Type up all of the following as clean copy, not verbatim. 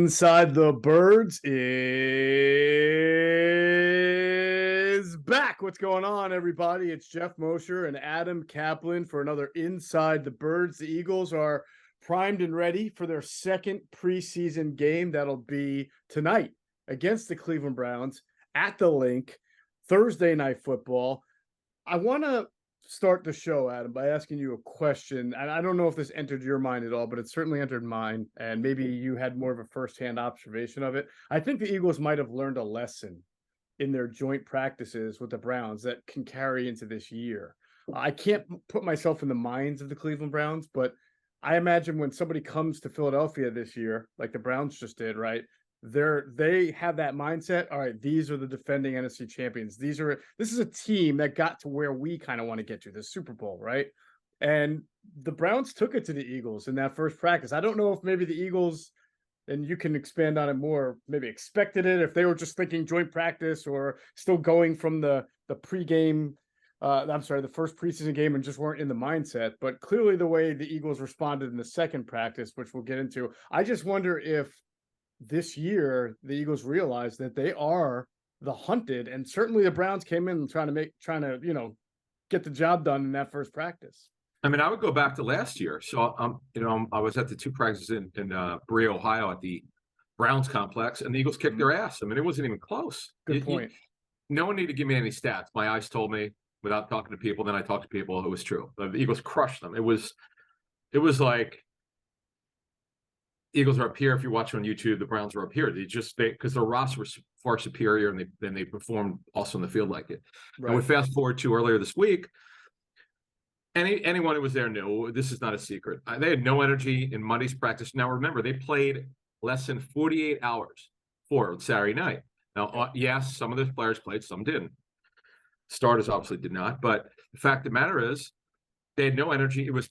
Inside the Birds is back. What's going on, everybody? It's Geoff Mosher and Adam Caplan for another Inside the Birds. The Eagles are primed and ready for their second preseason game. That'll be tonight against the Cleveland Browns at the Linc, Thursday Night Football. I want to start the show, Adam, by asking you a question. And I don't know if this entered your mind at all, but it certainly entered mine. And maybe you had more of a firsthand observation of it. I think the Eagles might have learned a lesson in their joint practices with the Browns that can carry into this year. I can't put myself in the minds of the Cleveland Browns, but I imagine when somebody comes to Philadelphia this year, like the Browns just did, right? They have that mindset. All right, these are the defending NFC champions. This is a team that got to where we kind of want to get to, the Super Bowl, right? And the Browns took it to the Eagles in that first practice. I don't know if maybe the Eagles, and you can expand on it more, maybe expected it, if they were just thinking joint practice or still going from the pregame, the first preseason game and just weren't in the mindset. But clearly the way the Eagles responded in the second practice, which we'll get into, I just wonder if this year the Eagles realized that they are the hunted, and certainly the Browns came in trying to get the job done in that first practice. I mean, I would go back to last year. So, I was at the two practices in Brea, Ohio, at the Browns complex, and the Eagles kicked their ass. I mean, it wasn't even close. Good point. No one needed to give me any stats. My eyes told me without talking to people. Then I talked to people. It was true. The Eagles crushed them. It was like Eagles are up here. If you watch on YouTube, the Browns are up here. Because their roster was far superior, and they performed also in the field like it. Right. And we fast forward to earlier this week. Anyone who was there knew this is not a secret. They had no energy in Monday's practice. Now, remember, they played less than 48 hours for Saturday night. Now, yes, some of the players played, some didn't. Starters obviously did not. But the fact of the matter is, they had no energy. It was.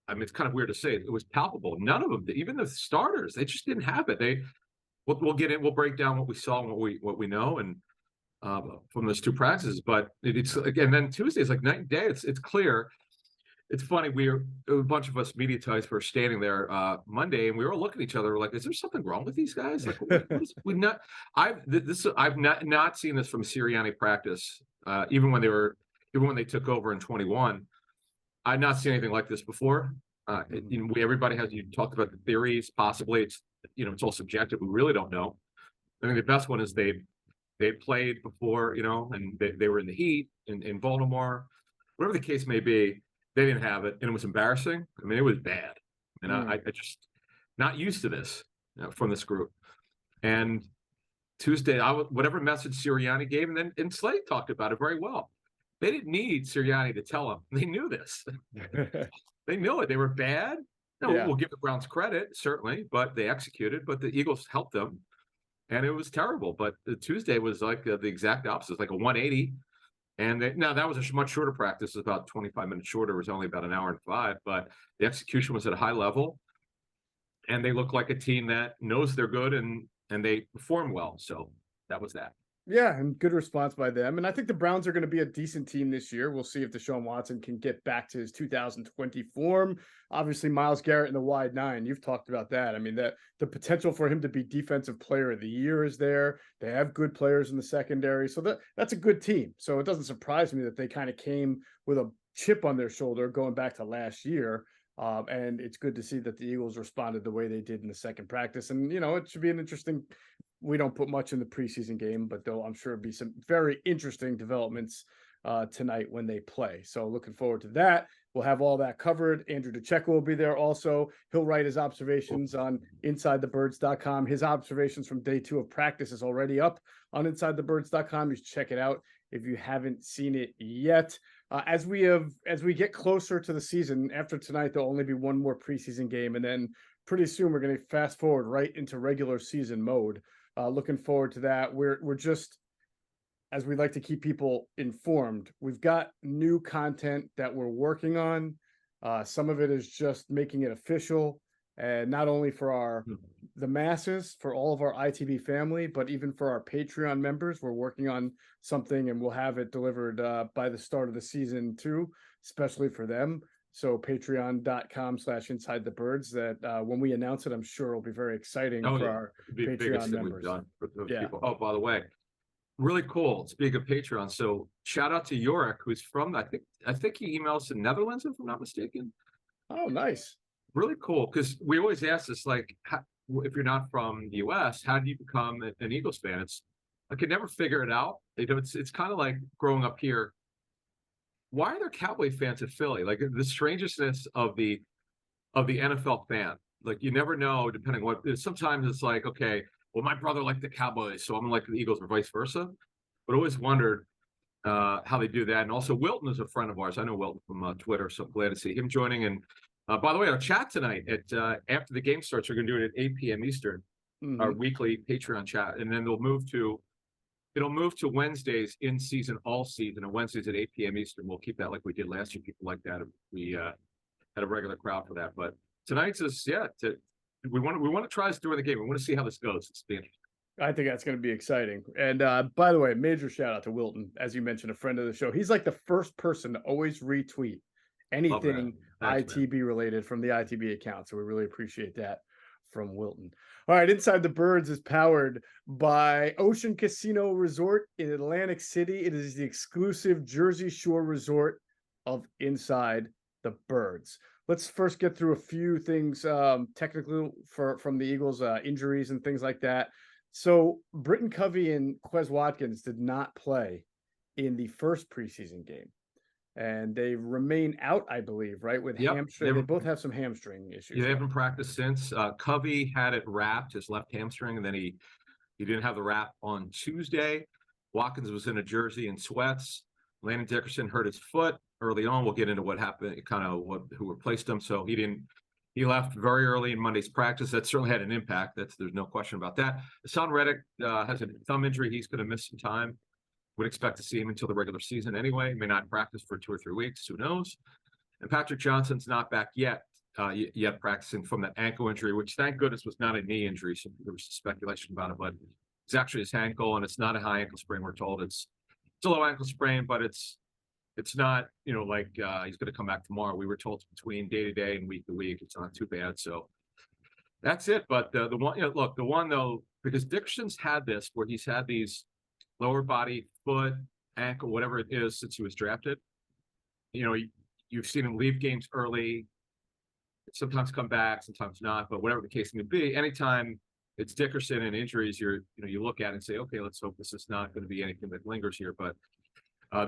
I mean, it's kind of weird to say. It was palpable. None of them, even the starters, they just didn't have it. We'll get in. We'll break down what we saw and what we know, and from those two practices. But it's again, then Tuesday is like night and day. It's clear. It's funny. A bunch of us media types were standing there Monday, and we were all looking at each other like, "Is there something wrong with these guys?" Like, I've not seen this from Sirianni practice. Even when they took over in 21. I've not seen anything like this before. Everybody has. You talked about the theories. Possibly, it's all subjective. We really don't know. I think the best one is they played before, and they were in the heat in Baltimore. Whatever the case may be, they didn't have it, and it was embarrassing. I mean, it was bad, and I just not used to this from this group. And Tuesday, whatever message Sirianni gave, and Slade talked about it very well. They didn't need Sirianni to tell them. They knew this. They knew it. They were bad. We'll give the Browns credit, certainly, but they executed. But the Eagles helped them, and it was terrible. But the Tuesday was like the exact opposite. It's like a 180. And that was a much shorter practice. It was about 25 minutes shorter. It was only about an hour and 5. But the execution was at a high level. And they look like a team that knows they're good, and they perform well. So that was that. Yeah, and good response by them. And I think the Browns are going to be a decent team this year. We'll see if Deshaun Watson can get back to his 2020 form. Obviously, Myles Garrett in the wide 9, you've talked about that. I mean, the potential for him to be defensive player of the year is there. They have good players in the secondary. So that's a good team. So it doesn't surprise me that they kind of came with a chip on their shoulder going back to last year. And it's good to see that the Eagles responded the way they did in the second practice. And, it should be an interesting. We don't put much in the preseason game, but I'm sure it'll be some very interesting developments tonight when they play. So looking forward to that. We'll have all that covered. Andrew DeCecco will be there also. He'll write his observations on InsideTheBirds.com. His observations from day 2 of practice is already up on InsideTheBirds.com. You should check it out if you haven't seen it yet. As we get closer to the season, after tonight, there'll only be one more preseason game, and then pretty soon we're going to fast forward right into regular season mode. Looking forward to that. We're just, as we like to keep people informed, we've got new content that we're working on. Some of it is just making it official, and not only for the masses, for all of our ITV family, but even for our Patreon members. We're working on something, and we'll have it delivered by the start of the season too, especially for them. So patreon.com/inside the birds, that when we announce it, I'm sure it'll be very exciting Oh, for yeah. our The biggest Patreon thing we've members. done for those Yeah. people. Oh, by the way, really cool. Speaking of Patreon, so shout out to Yorick, who's from I think he emails the Netherlands, if I'm not mistaken. Oh, nice. Really cool, because we always ask this, like, if you're not from the US, how do you become an Eagles fan? I could never figure it out. It's kind of like growing up here. Why are there Cowboy fans in Philly? Like the strangeness of the NFL fan. Like you never know, depending what. Sometimes it's like, okay, well, my brother liked the Cowboys, so I'm gonna like the Eagles, or vice versa. But I always wondered how they do that. And also, Wilton is a friend of ours. I know Wilton from Twitter, so I'm glad to see him joining. And by the way, our chat tonight at after the game starts, we're going to do it at 8 p.m. Eastern, our weekly Patreon chat, and then it'll move to Wednesdays in season, all season, and Wednesdays at 8 p.m. Eastern. We'll keep that like we did last year. People like that. We had a regular crowd for that, but tonight's is we want to try this during the game. We want to see how this goes. It's been interesting. I think that's going to be exciting. And by the way, major shout out to Wilton, as you mentioned, a friend of the show. He's like the first person to always retweet anything ITB related from the ITB account. So we really appreciate that from Wilton. All right, Inside the Birds is powered by Ocean Casino Resort in Atlantic City. It is the exclusive Jersey Shore resort of Inside the Birds. Let's first get through a few things technically from the Eagles, injuries and things like that. So Britton Covey and Quez Watkins did not play in the first preseason game, and they remain out, I believe, right? With hamstring. They both have some hamstring issues. Yeah, they haven't practiced since. Covey had it wrapped, his left hamstring, and then he didn't have the wrap on Tuesday. Watkins was in a jersey and sweats. Landon Dickerson hurt his foot early on. We'll get into what happened, who replaced him. So he left very early in Monday's practice. That certainly had an impact. There's no question about that. Hassan Reddick has a thumb injury. He's going to miss some time. Would expect to see him until the regular season anyway. May not practice for 2 or 3 weeks. Who knows? And Patrick Johnson's not back yet practicing from that ankle injury, which thank goodness was not a knee injury. So there was speculation about it, but it's actually his ankle, and it's not a high ankle sprain. We're told it's a low ankle sprain, but it's not, like he's going to come back tomorrow. We were told between day to day and week to week, it's not too bad. So that's it. But the one, look, the one though, because Dickerson's had this where he's had these lower body, foot, ankle, whatever it is, since he was drafted. You've seen him leave games early, sometimes come back, sometimes not. But whatever the case may be, anytime it's Dickerson and injuries, you look at it and say, okay, let's hope this is not going to be anything that lingers here. But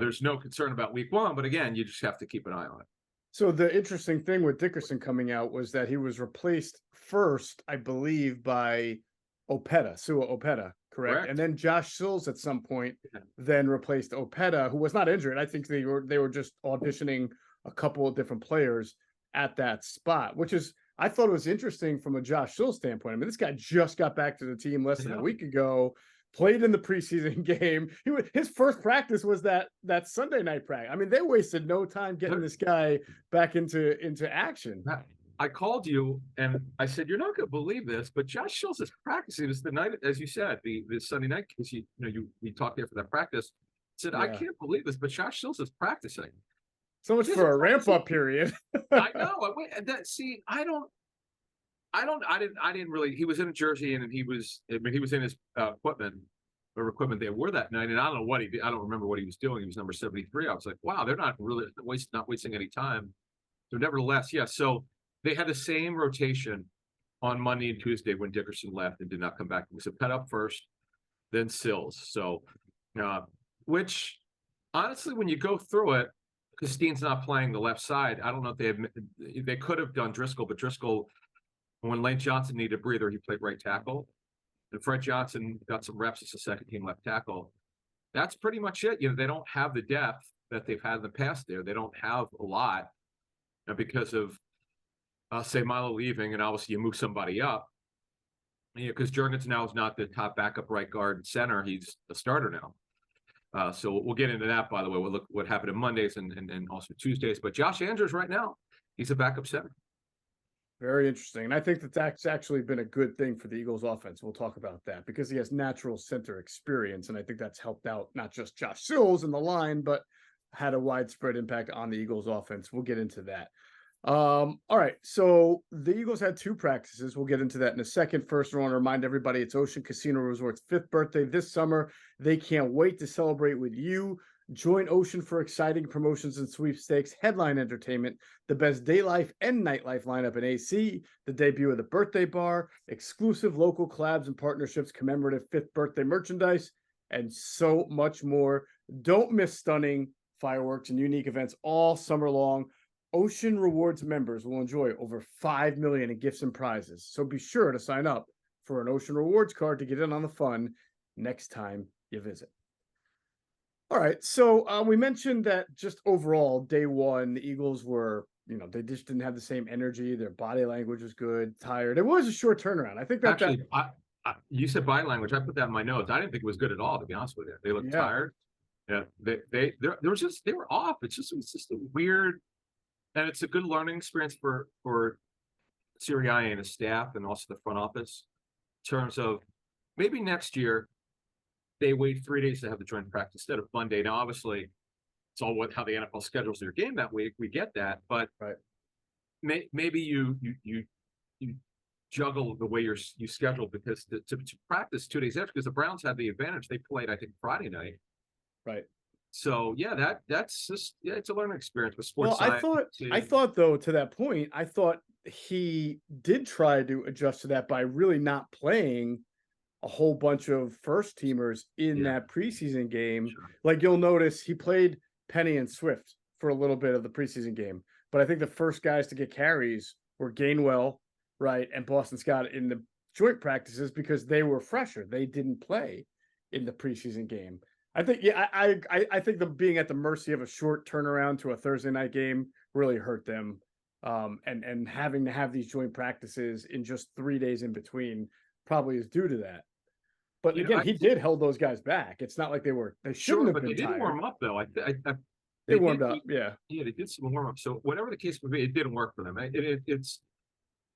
there's no concern about week 1, but again, you just have to keep an eye on it. So the interesting thing with Dickerson coming out was that he was replaced first, I believe, by Sua Opeta, correct? And then Josh Sills at some point then replaced Opeta, who was not injured. I think they were just auditioning a couple of different players at that spot, which is, I thought it was interesting from a Josh Sills standpoint. I mean, this guy just got back to the team less than a week ago, played in the preseason game. His first practice was that Sunday night practice. I mean, they wasted no time getting this guy back into action. I called you and I said, you're not going to believe this, but Josh Sills is practicing. It's the night, as you said, the Sunday night, because we talked there for that practice. I said, I can't believe this, but Josh Sills is practicing. So much for a ramp up period. I know. I didn't really. He was in a jersey and he was in his equipment they wore that night, and I don't know what he did. I don't remember what he was doing. He was number 73. I was like, wow, they're not really not wasting any time. So nevertheless, yeah. So they had the same rotation on Monday and Tuesday when Dickerson left and did not come back. It was a pet up first, then Sills. So, which honestly, when you go through it, because Steen's not playing the left side, I don't know if they could have done Driscoll, but Driscoll, when Lane Johnson needed a breather, he played right tackle. And Fred Johnson got some reps as a second-team left tackle. That's pretty much it. They don't have the depth that they've had in the past there. They don't have a lot because of, say, Milo leaving, and obviously you move somebody up. Because Jurgens now is not the top backup right guard and center. He's a starter now. So we'll get into that, by the way. We'll look what happened on Mondays and also Tuesdays. But Josh Andrews right now, he's a backup center. Very interesting. And I think that's actually been a good thing for the Eagles offense. We'll talk about that because he has natural center experience. And I think that's helped out not just Josh Sills in the line, but had a widespread impact on the Eagles offense. We'll get into that. All right. So the Eagles had two practices. We'll get into that in a second. First, I want to remind everybody it's Ocean Casino Resort's 5th birthday this summer. They can't wait to celebrate with you. Join Ocean for exciting promotions and sweepstakes, headline entertainment, the best day life and nightlife lineup in AC, the debut of the birthday bar, exclusive local collabs and partnerships, commemorative 5th birthday merchandise, and so much more. Don't miss stunning fireworks and unique events all summer long. Ocean Rewards members will enjoy over 5 million in gifts and prizes. So be sure to sign up for an Ocean Rewards card to get in on the fun next time you visit. All right. So we mentioned that just overall, day one, the Eagles were, they just didn't have the same energy. Their body language was good, tired. It was a short turnaround. I think that Actually, you said body language. I put that in my notes. I didn't think it was good at all, to be honest with you. They looked yeah. tired. Yeah, there was just they were off. It was just a weird, and it's a good learning experience for Sirianni and his staff, and also the front office, in terms of maybe next year they wait 3 days to have the joint practice instead of Monday. Now, obviously, it's all how the NFL schedules their game that week. We get that, but Right. maybe you juggle the way you schedule, because to practice 2 days after, because the Browns had the advantage. They played, I think, Friday night. Right. So yeah, that's just, yeah, it's a learning experience with sports Well, science. I thought though, to that point, I thought he did try to adjust to that by really not playing a whole bunch of first teamers in Yeah, that preseason game. sure. Like you'll notice he played Penny and Swift for a little bit of the preseason game, but I think the first guys to get carries were Gainwell, right, and Boston Scott in the joint practices because they were fresher. They didn't play in the preseason game. I think, yeah, I think the being at the mercy of a short turnaround to a Thursday night game really hurt them. And having to have these joint practices in just 3 days in between probably is due to that. But again, I he think, did held those guys back. It's not like they shouldn't sure, have but they been did tired. warm up though. They They warmed did. up, yeah. Yeah, they did some warm up. So whatever the case would be, it didn't work for them. It's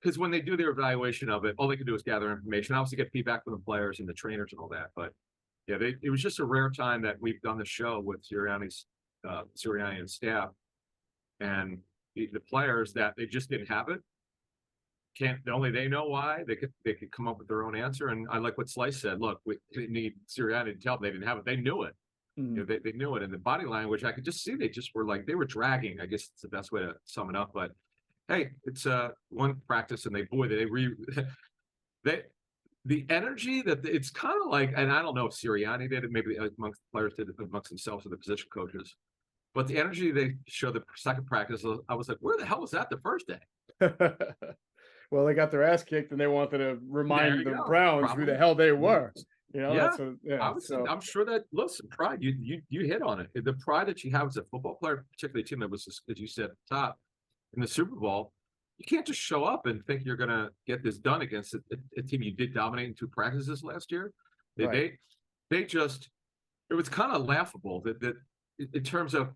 because when they do their evaluation of it, all they can do is gather information. Obviously, get feedback from the players and the trainers and all that. But yeah, it was just a rare time that we've done the show with Sirianni and staff, and the players that they just didn't have it. Can't only they know why. They could come up with their own answer. And I like what Slice said. Look, we didn't need Sirianni to tell them they didn't have it. They knew it. Mhm. They knew it. And the body language, I could just see they just were like, they were dragging. I guess it's the best way to sum it up. But hey, it's one practice, and they the energy that it's kind of like, and I don't know if Sirianni did it, maybe amongst the players did it amongst themselves or the position coaches, but the energy they showed the second practice, I was like, where the hell was that the first day? Well, they got their ass kicked, and they wanted to There remind you the go. Browns who the Probably. hell they Yeah. were. Yeah. That's what, yeah. So I'm sure that, listen, pride, you hit on it. The pride that you have as a football player, particularly a team that was, as you said, top in the Super Bowl, you can't just show up and think you're going to get this done against a team you did dominate in two practices last year. They right. they, they just, it was kind of laughable that in terms of,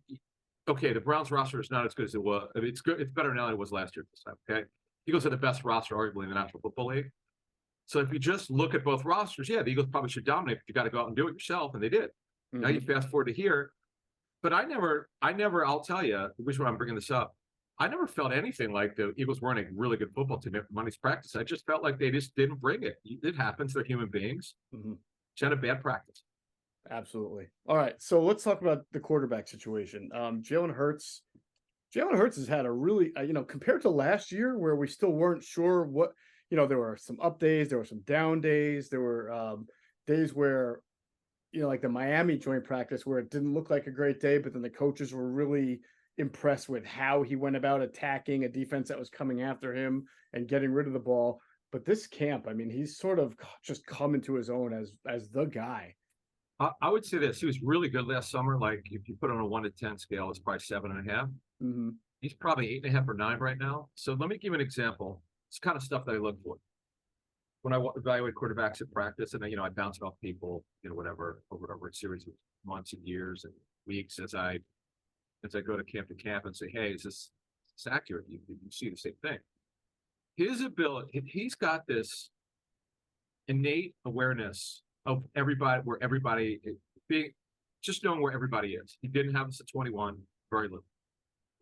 okay, the Browns roster is not as good as it was. I mean, it's good. It's better now than it was last year this time. Okay, Eagles are the best roster arguably in the National Football League. So if you just look at both rosters, yeah, the Eagles probably should dominate, but you got to go out and do it yourself, and they did. Now you fast forward to here, but I'll tell you, the reason why I'm bringing this up, I never felt anything like the Eagles weren't a really good football team after Monday's practice. I just felt like they just didn't bring it. It happens. They're human beings. Just had a bad practice. Absolutely. All right. So let's talk about the quarterback situation. Jalen Hurts. Jalen Hurts has had a really, compared to last year where we still weren't sure what, there were some up days, there were some down days, there were days where, like the Miami joint practice where it didn't look like a great day, but then the coaches were really impressed with how he went about attacking a defense that was coming after him and getting rid of the ball. But this camp, I mean, he's sort of just come into his own as the guy. I would say this: he was really good last summer. Like if you put on a 1 to 10 scale, it's probably 7.5. Mm-hmm. He's probably 8.5 or 9 right now. So let me give you an example. It's kind of stuff that I look for when I evaluate quarterbacks at practice, and I bounce it off people, whatever over a series of months and years and weeks as I go to camp and say, hey, is this accurate? You see the same thing. His ability, he's got this innate awareness of everybody, where everybody being, just knowing where everybody is. He didn't have this at 21, very little.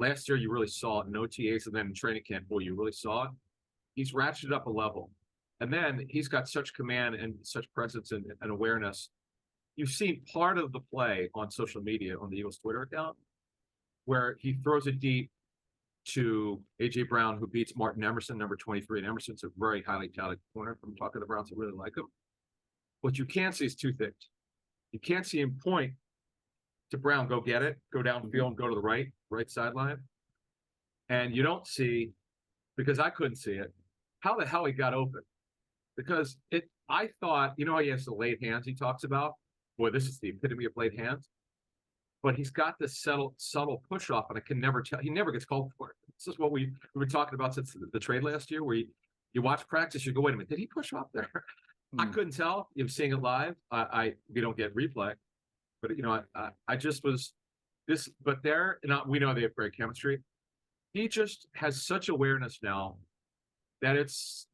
Last year, you really saw it in OTAs and then in training camp. Boy, you really saw it. He's ratcheted up a level. And then he's got such command and such presence and awareness. You've seen part of the play on social media on the Eagles Twitter account where he throws it deep to A.J. Brown, who beats Martin Emerson, number 23. And Emerson's a very highly talented corner from talking to the Browns. I really like him. What you can't see is two things. You can't see him point to Brown, go get it, go downfield and go to the right sideline. And you don't see, because I couldn't see it, how the hell he got open. Because I thought, you know how he has the late hands he talks about? Boy, this is the epitome of late hands. But he's got this subtle push off, and I can never tell. He never gets called for it. This is what we were talking about since the trade last year, where you watch practice, you go, wait a minute, did he push off there? I couldn't tell. You're seeing it live. We don't get replay, but I just was this. But we know they have great chemistry. He just has such awareness now that this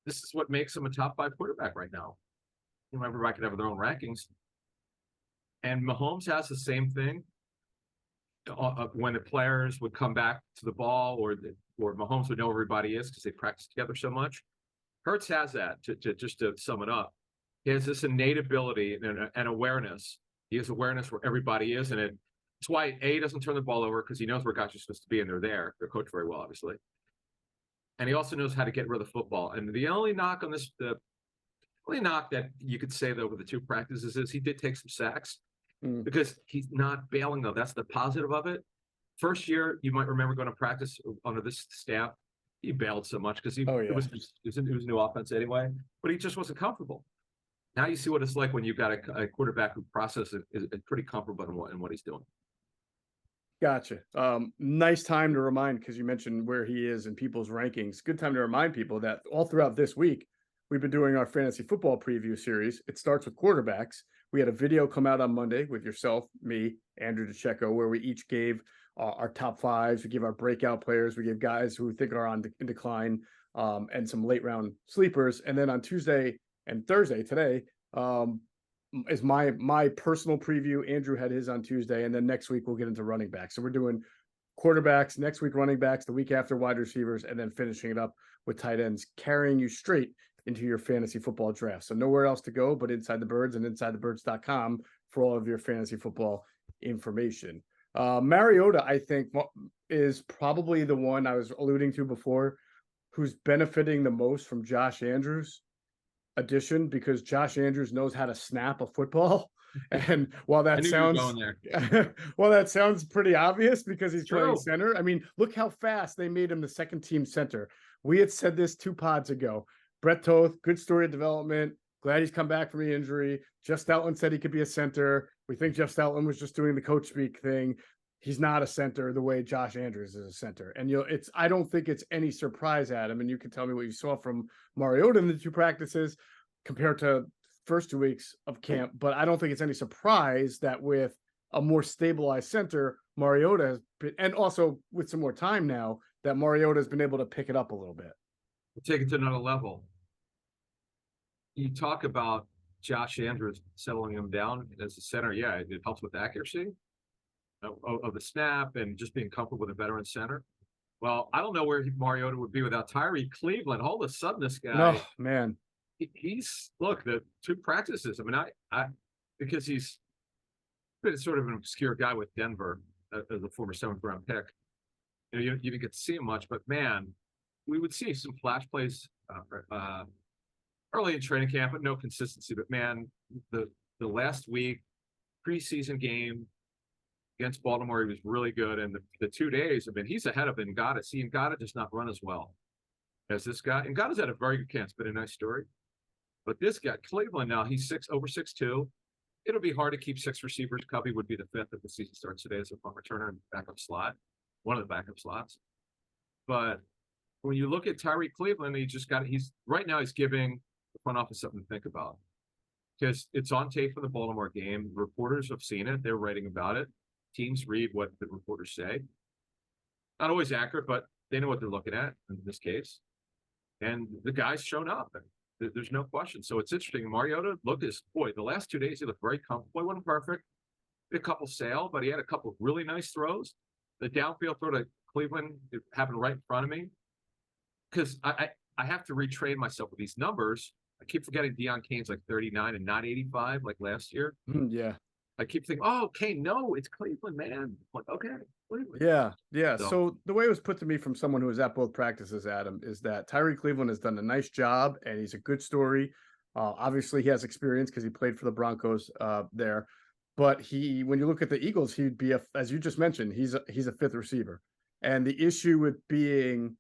is what makes him a top 5 quarterback right now. Everybody can have their own rankings. And Mahomes has the same thing when the players would come back to the ball or Mahomes would know where everybody is because they practice together so much. Hurts has that, just to sum it up. He has this innate ability and awareness. He has awareness where everybody is, and it's why he doesn't turn the ball over because he knows where guys are supposed to be, and they're there. They're coached very well, obviously. And he also knows how to get rid of the football. And the only knock on this, the only knock that you could say, though, with the 2 practices is he did take some sacks. Because he's not bailing, though. That's the positive of it. First year, you might remember going to practice under this staff. He bailed so much because it was a new offense anyway, but he just wasn't comfortable. Now you see what it's like when you've got a quarterback who processes is pretty comfortable in what he's doing. Gotcha. Nice time to remind, because you mentioned where he is in people's rankings. Good time to remind people that all throughout this week, we've been doing our fantasy football preview series. It starts with quarterbacks. We had a video come out on Monday with yourself, me, Andrew DeCecco, where we each gave our top 5s. We give our breakout players. We give guys who we think are in decline, and some late round sleepers. And then on Tuesday and Thursday today is my personal preview. Andrew had his on Tuesday, and then next week we'll get into running backs. So we're doing quarterbacks next week, running backs the week after, wide receivers, and then finishing it up with tight ends, carrying you straight into your fantasy football draft. So nowhere else to go but Inside the Birds and InsideTheBirds.com for all of your fantasy football information. Mariota, I think, is probably the one I was alluding to before, who's benefiting the most from Josh Andrews' addition, because Josh Andrews knows how to snap a football. And while that sounds pretty obvious because he's playing center, I mean, look how fast they made him the second team center. We had said this 2 pods ago. Brett Toth, good story of development. Glad he's come back from the injury. Jeff Stoutland said he could be a center. We think Jeff Stoutland was just doing the coach speak thing. He's not a center the way Josh Andrews is a center. And I don't think it's any surprise, Adam, and you can tell me what you saw from Mariota in the 2 practices compared to first 2 weeks of camp, but I don't think it's any surprise that with a more stabilized center, Mariota has been, and also with some more time now, that Mariota has been able to pick it up a little bit. Take it to another level. You talk about Josh Andrews settling him down as a center. Yeah, it helps with accuracy of the snap and just being comfortable with a veteran center. Well, I don't know where Mariota would be without Tyree Cleveland. All of a sudden, this guy, oh man, he's the 2 practices. I mean, I because he's been sort of an obscure guy with Denver as a former 7th round pick. You didn't get to see him much, but man, we would see some flash plays early in training camp, but no consistency. But man, the last week preseason game against Baltimore, he was really good. And the 2 days, I mean, he's ahead of Ngata. See, Ngata does not run as well as this guy. Ngata's had a very good camp. It's been a nice story. But this guy, Cleveland, now he's over 6'2". It'll be hard to keep 6 receivers. Cubby would be the 5th if the season starts today as a punt returner and backup slot, one of the backup slots. But when you look at Tyree Cleveland, he's right now he's giving the front office something to think about, because it's on tape for the Baltimore game. Reporters have seen it. They're writing about it. Teams read what the reporters say. Not always accurate, but they know what they're looking at in this case. And the guy's shown up. There's no question. So it's interesting. Mariota, the last 2 days he looked very comfortable. He wasn't perfect. He had a couple sail, but he had a couple of really nice throws. the downfield throw to Cleveland, it happened right in front of me. Because I have to retrain myself with these numbers. I keep forgetting Deion Kane's like 39 and not 85 like last year. Yeah. I keep thinking, oh, Kane, no, it's Cleveland, man. I'm like, okay, Cleveland. Yeah. So the way it was put to me from someone who was at both practices, Adam, is that Tyree Cleveland has done a nice job and he's a good story. Obviously, he has experience because he played for the Broncos there. But when you look at the Eagles, he'd be as you just mentioned, he's a fifth receiver. And the issue with being,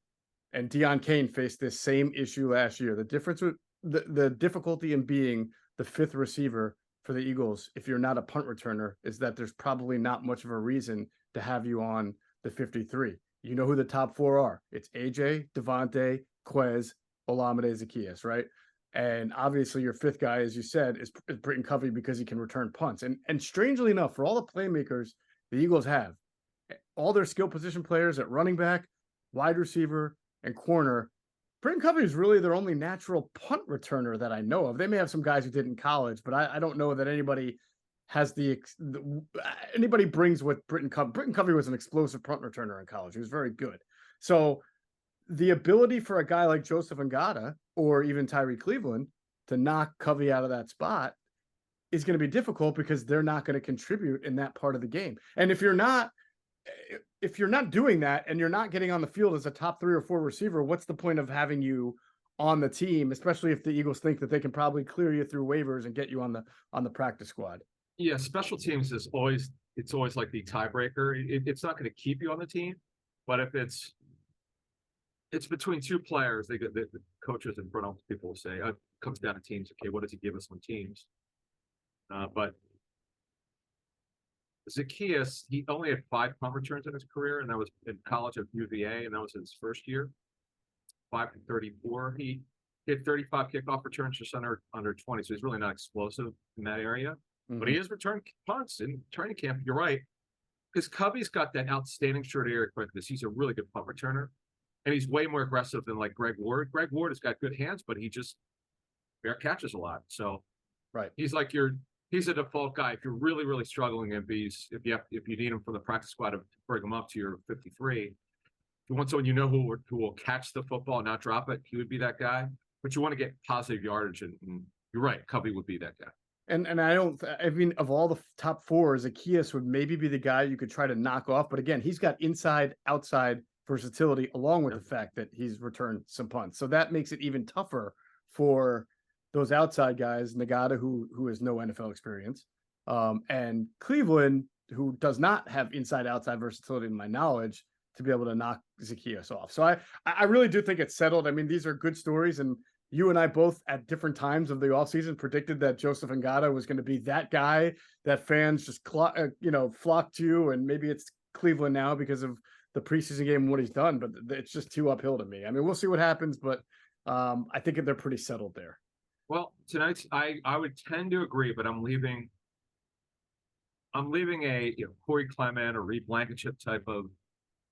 and Deion Kane faced this same issue last year. The difference with the difficulty in being the fifth receiver for the Eagles, if you're not a punt returner, is that there's probably not much of a reason to have you on the 53. You know who the top four are. It's AJ, Devontae, Quez, Olamide, Zaccheaus, right? And obviously your fifth guy, as you said, is Britton Covey because he can return punts. And strangely enough, for all the playmakers the Eagles have, all their skill position players at running back, wide receiver, and corner, Britton Covey is really their only natural punt returner that I know of. They may have some guys who did in college, but I don't know that anybody has anybody brings what Britton Covey. Britton Covey was an explosive punt returner in college. He was very good. So the ability for a guy like Joseph Ngata or even Tyree Cleveland to knock Covey out of that spot is going to be difficult because they're not going to contribute in that part of the game. And if you're not doing that and you're not getting on the field as a top 3 or 4 receiver, what's the point of having you on the team, especially if the Eagles think that they can probably clear you through waivers and get you on the practice squad? Yeah, special teams is always like the tiebreaker. It's not going to keep you on the team, but if it's between two players, the coaches and front office people will say, it comes down to teams. Okay, what does he give us on teams? But Zaccheaus, he only had 5 punt returns in his career, and that was in college at UVA, and that was his first year. 5 for 34. He hit 35 kickoff returns, just under 20, so he's really not explosive in that area. Mm-hmm. But he has returned punts in training camp. You're right, because Covey's got that outstanding short area quickness. He's a really good punt returner, and he's way more aggressive than like Greg Ward. Greg Ward has got good hands, but he just fair catches a lot. So, right, he's like he's a default guy. If you're really, really struggling, if you need him from the practice squad to bring him up to your 53, if you want someone you know who will catch the football and not drop it, he would be that guy. But you want to get positive yardage, and you're right, Covey would be that guy. And I mean, of all the top 4, Zaccheaus would maybe be the guy you could try to knock off. But again, he's got inside, outside versatility, along with the fact that he's returned some punts. So that makes it even tougher for those outside guys, Ngata, who has no NFL experience, and Cleveland, who does not have inside-outside versatility in my knowledge, to be able to knock Zaccheaus off. So I really do think it's settled. I mean, these are good stories, and you and I both at different times of the offseason predicted that Joseph Ngata was going to be that guy that fans just flocked to, and maybe it's Cleveland now because of the preseason game and what he's done, but it's just too uphill to me. I mean, we'll see what happens, but I think they're pretty settled there. Well, tonight's I would tend to agree, but I'm leaving a Corey Clement or Reed Blankenship type of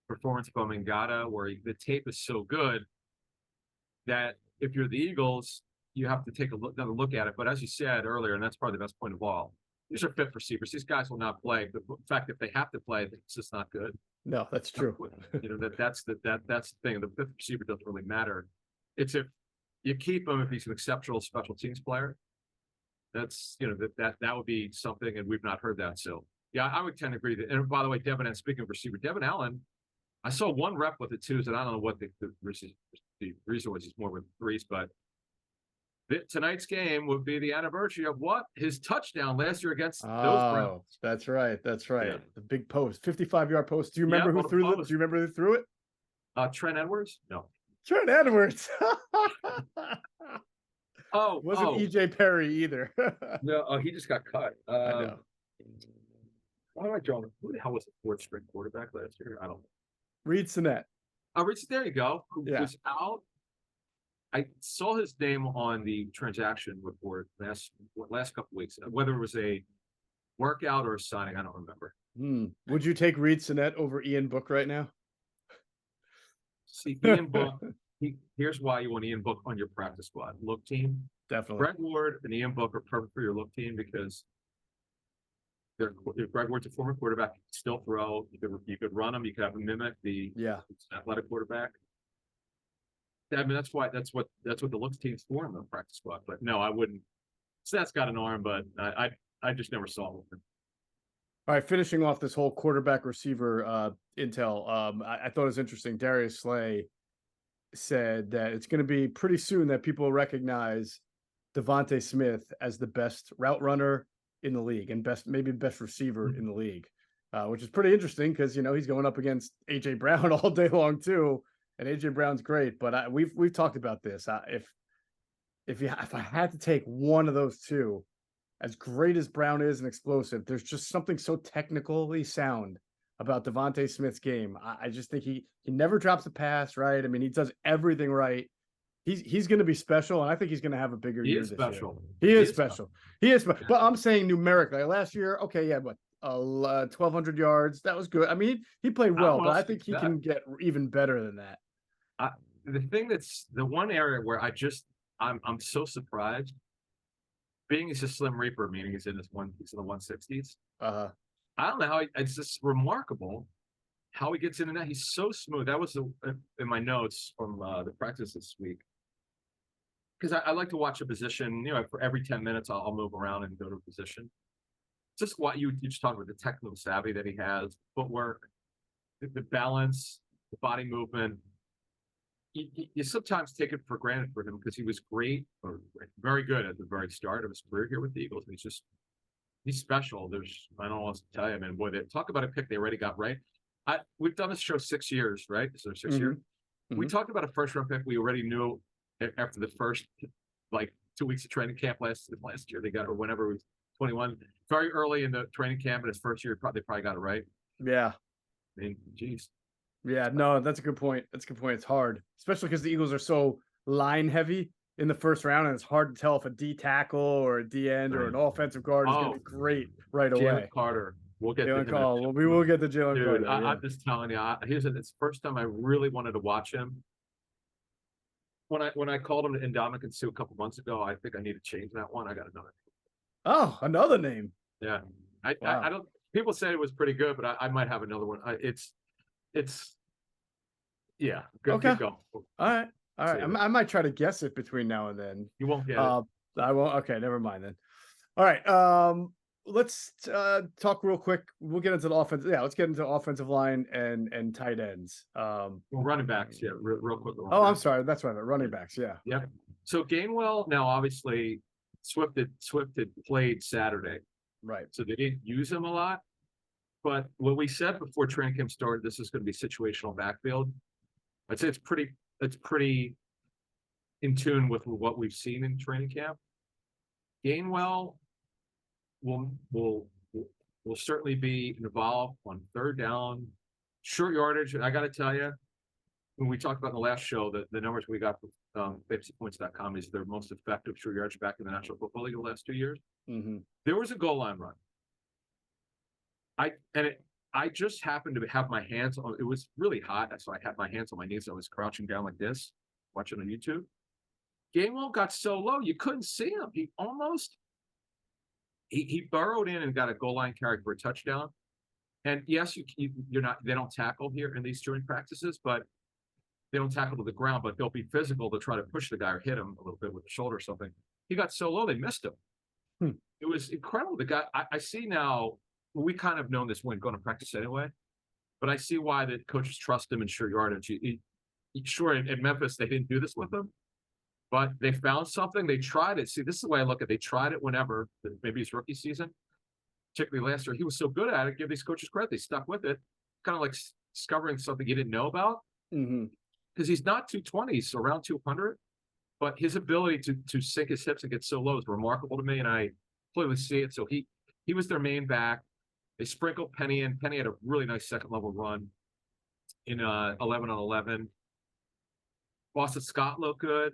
performance from Ngata, where the tape is so good that if you're the Eagles, you have to take another look at it. But as you said earlier, and that's probably the best point of all, these are fifth receivers. These guys will not play. But in fact, if they have to play, it's just not good. No, that's true. That's the thing. The fifth receiver doesn't really matter. It's if you keep him if he's an exceptional special teams player. That's that would be something, and we've not heard that. So yeah, I would tend to agree that. And by the way, speaking of receiver, Devin Allen, I saw one rep with the 2s, and I don't know what the reason was. He's more with 3s, but tonight's game would be the anniversary of his touchdown last year against those Browns. That's right. Yeah. The big post, 55-yard post. Do you remember who threw it? Do you remember who threw it? Trent Edwards? No. Trent Edwards. Wasn't EJ Perry either. No, he just got cut. I know. Why am I drawing? Who the hell was the 4th-string quarterback last year? I don't know. Reed Sinnett. There you go. Who was out. I saw his name on the transaction report last couple of weeks. Whether it was a workout or a signing, I don't remember. Would you take Reed Sinnett over Ian Book right now? See, Ian Book. Here's why you want Ian Book on your practice squad. Look team. Definitely. Greg Ward and Ian Book are perfect for your look team because Greg Ward's a former quarterback. He can still throw. You could run him. You could have him mimic the athletic quarterback. I mean, that's what the looks team's for in the practice squad. But no, I wouldn't. Seth's got an arm, but I just never saw it with him. All right, finishing off this whole quarterback receiver intel, I thought it was interesting. Darius Slay said that it's going to be pretty soon that people recognize Devontae Smith as the best route runner in the league and maybe best receiver in the league, which is pretty interesting because he's going up against AJ Brown all day long too, and AJ Brown's great. But we've talked about this. If I had to take one of those two, as great as Brown is and explosive, there's just something so technically sound about Devontae Smith's game. I just think he never drops a pass, right? I mean, he does everything right. He's going to be special, and I think he's going to have a bigger year this year. He is special. He is special. But I'm saying numerically, last year, okay, yeah, but 1,200 yards, that was good. I mean, he played well, but I think he can get even better than that. The one area where I'm so surprised. Being he's a slim reaper, meaning he's in the 160s. I don't know how it's just remarkable how he gets in and out. He's so smooth. That was in my notes from the practice this week. Because I like to watch a position, for every 10 minutes, I'll move around and go to a position. Just what you just talked about, the technical savvy that he has, footwork, the balance, the body movement. You sometimes take it for granted for him because he was great or very good at the very start of his career here with the Eagles. And he's special. I don't know what else to tell you, man. Boy, they talk about a pick they already got right. We've done this show 6 years, right? So 6 years. Mm-hmm. We talked about a first round pick we already knew after the first 2 weeks of training camp last year they got, or whenever it was 21, very early in the training camp in his first year, they probably got it right. Yeah. I mean, geez. Yeah, no, that's a good point. It's hard, especially because the Eagles are so line heavy in the first round, and it's hard to tell if a D tackle or a D end or an offensive guard is going to be great right away. Jalen Carter. We'll get to him. Well, we will get to Jalen Carter. I'm just telling you, it's the first time I really wanted to watch him. When I called him in Dominican Sue a couple months ago, I think I need to change that one. I got another. Oh, another name. Yeah, I don't. People say it was pretty good, but I might have another one. Yeah. Good, okay. Keep going. All right. I might try to guess it between now and then. You won't get it. I won't. Okay, never mind then. All right. Let's talk real quick. We'll get into the offense. Yeah, let's get into offensive line and tight ends. Running backs. Yeah, real quick. I'm sorry. That's right. Running backs. Yeah. Yep. So Gainwell now obviously Swift had played Saturday. Right. So they didn't use him a lot. But what we said before training camp started, this is going to be situational backfield. I'd say it's pretty in tune with what we've seen in training camp. Gainwell will certainly be involved on third down, short yardage. And I got to tell you, when we talked about in the last show, the numbers we got from fantasypoints.com is their most effective short yardage back in the National Football League the last 2 years. Mm-hmm. There was a goal line run. I just happened to have my hands on. It was really hot, so I had my hands on my knees. I was crouching down like this, watching on YouTube. Gainwell got so low you couldn't see him. He almost he burrowed in and got a goal line carry for a touchdown. And yes, you're not. They don't tackle here in these joint practices, but they don't tackle to the ground. But they'll be physical to try to push the guy or hit him a little bit with the shoulder or something. He got so low they missed him. It was incredible. The guy I see now. We kind of known this when going to practice anyway, but I see why the coaches trust him in short yardage. Sure, at Memphis, they didn't do this with him, but they found something. They tried it. See, this is the way I look at it. They tried it whenever, maybe his rookie season, particularly last year. He was so good at it. Give these coaches credit. They stuck with it. Kind of like discovering something you didn't know about. Because he's not 220, he's around 200, but his ability to sink his hips and get so low is remarkable to me, and I clearly see it. So he was their main back. They sprinkled Penny in. Penny had a really nice second-level run in 11 on 11. Boston Scott looked good.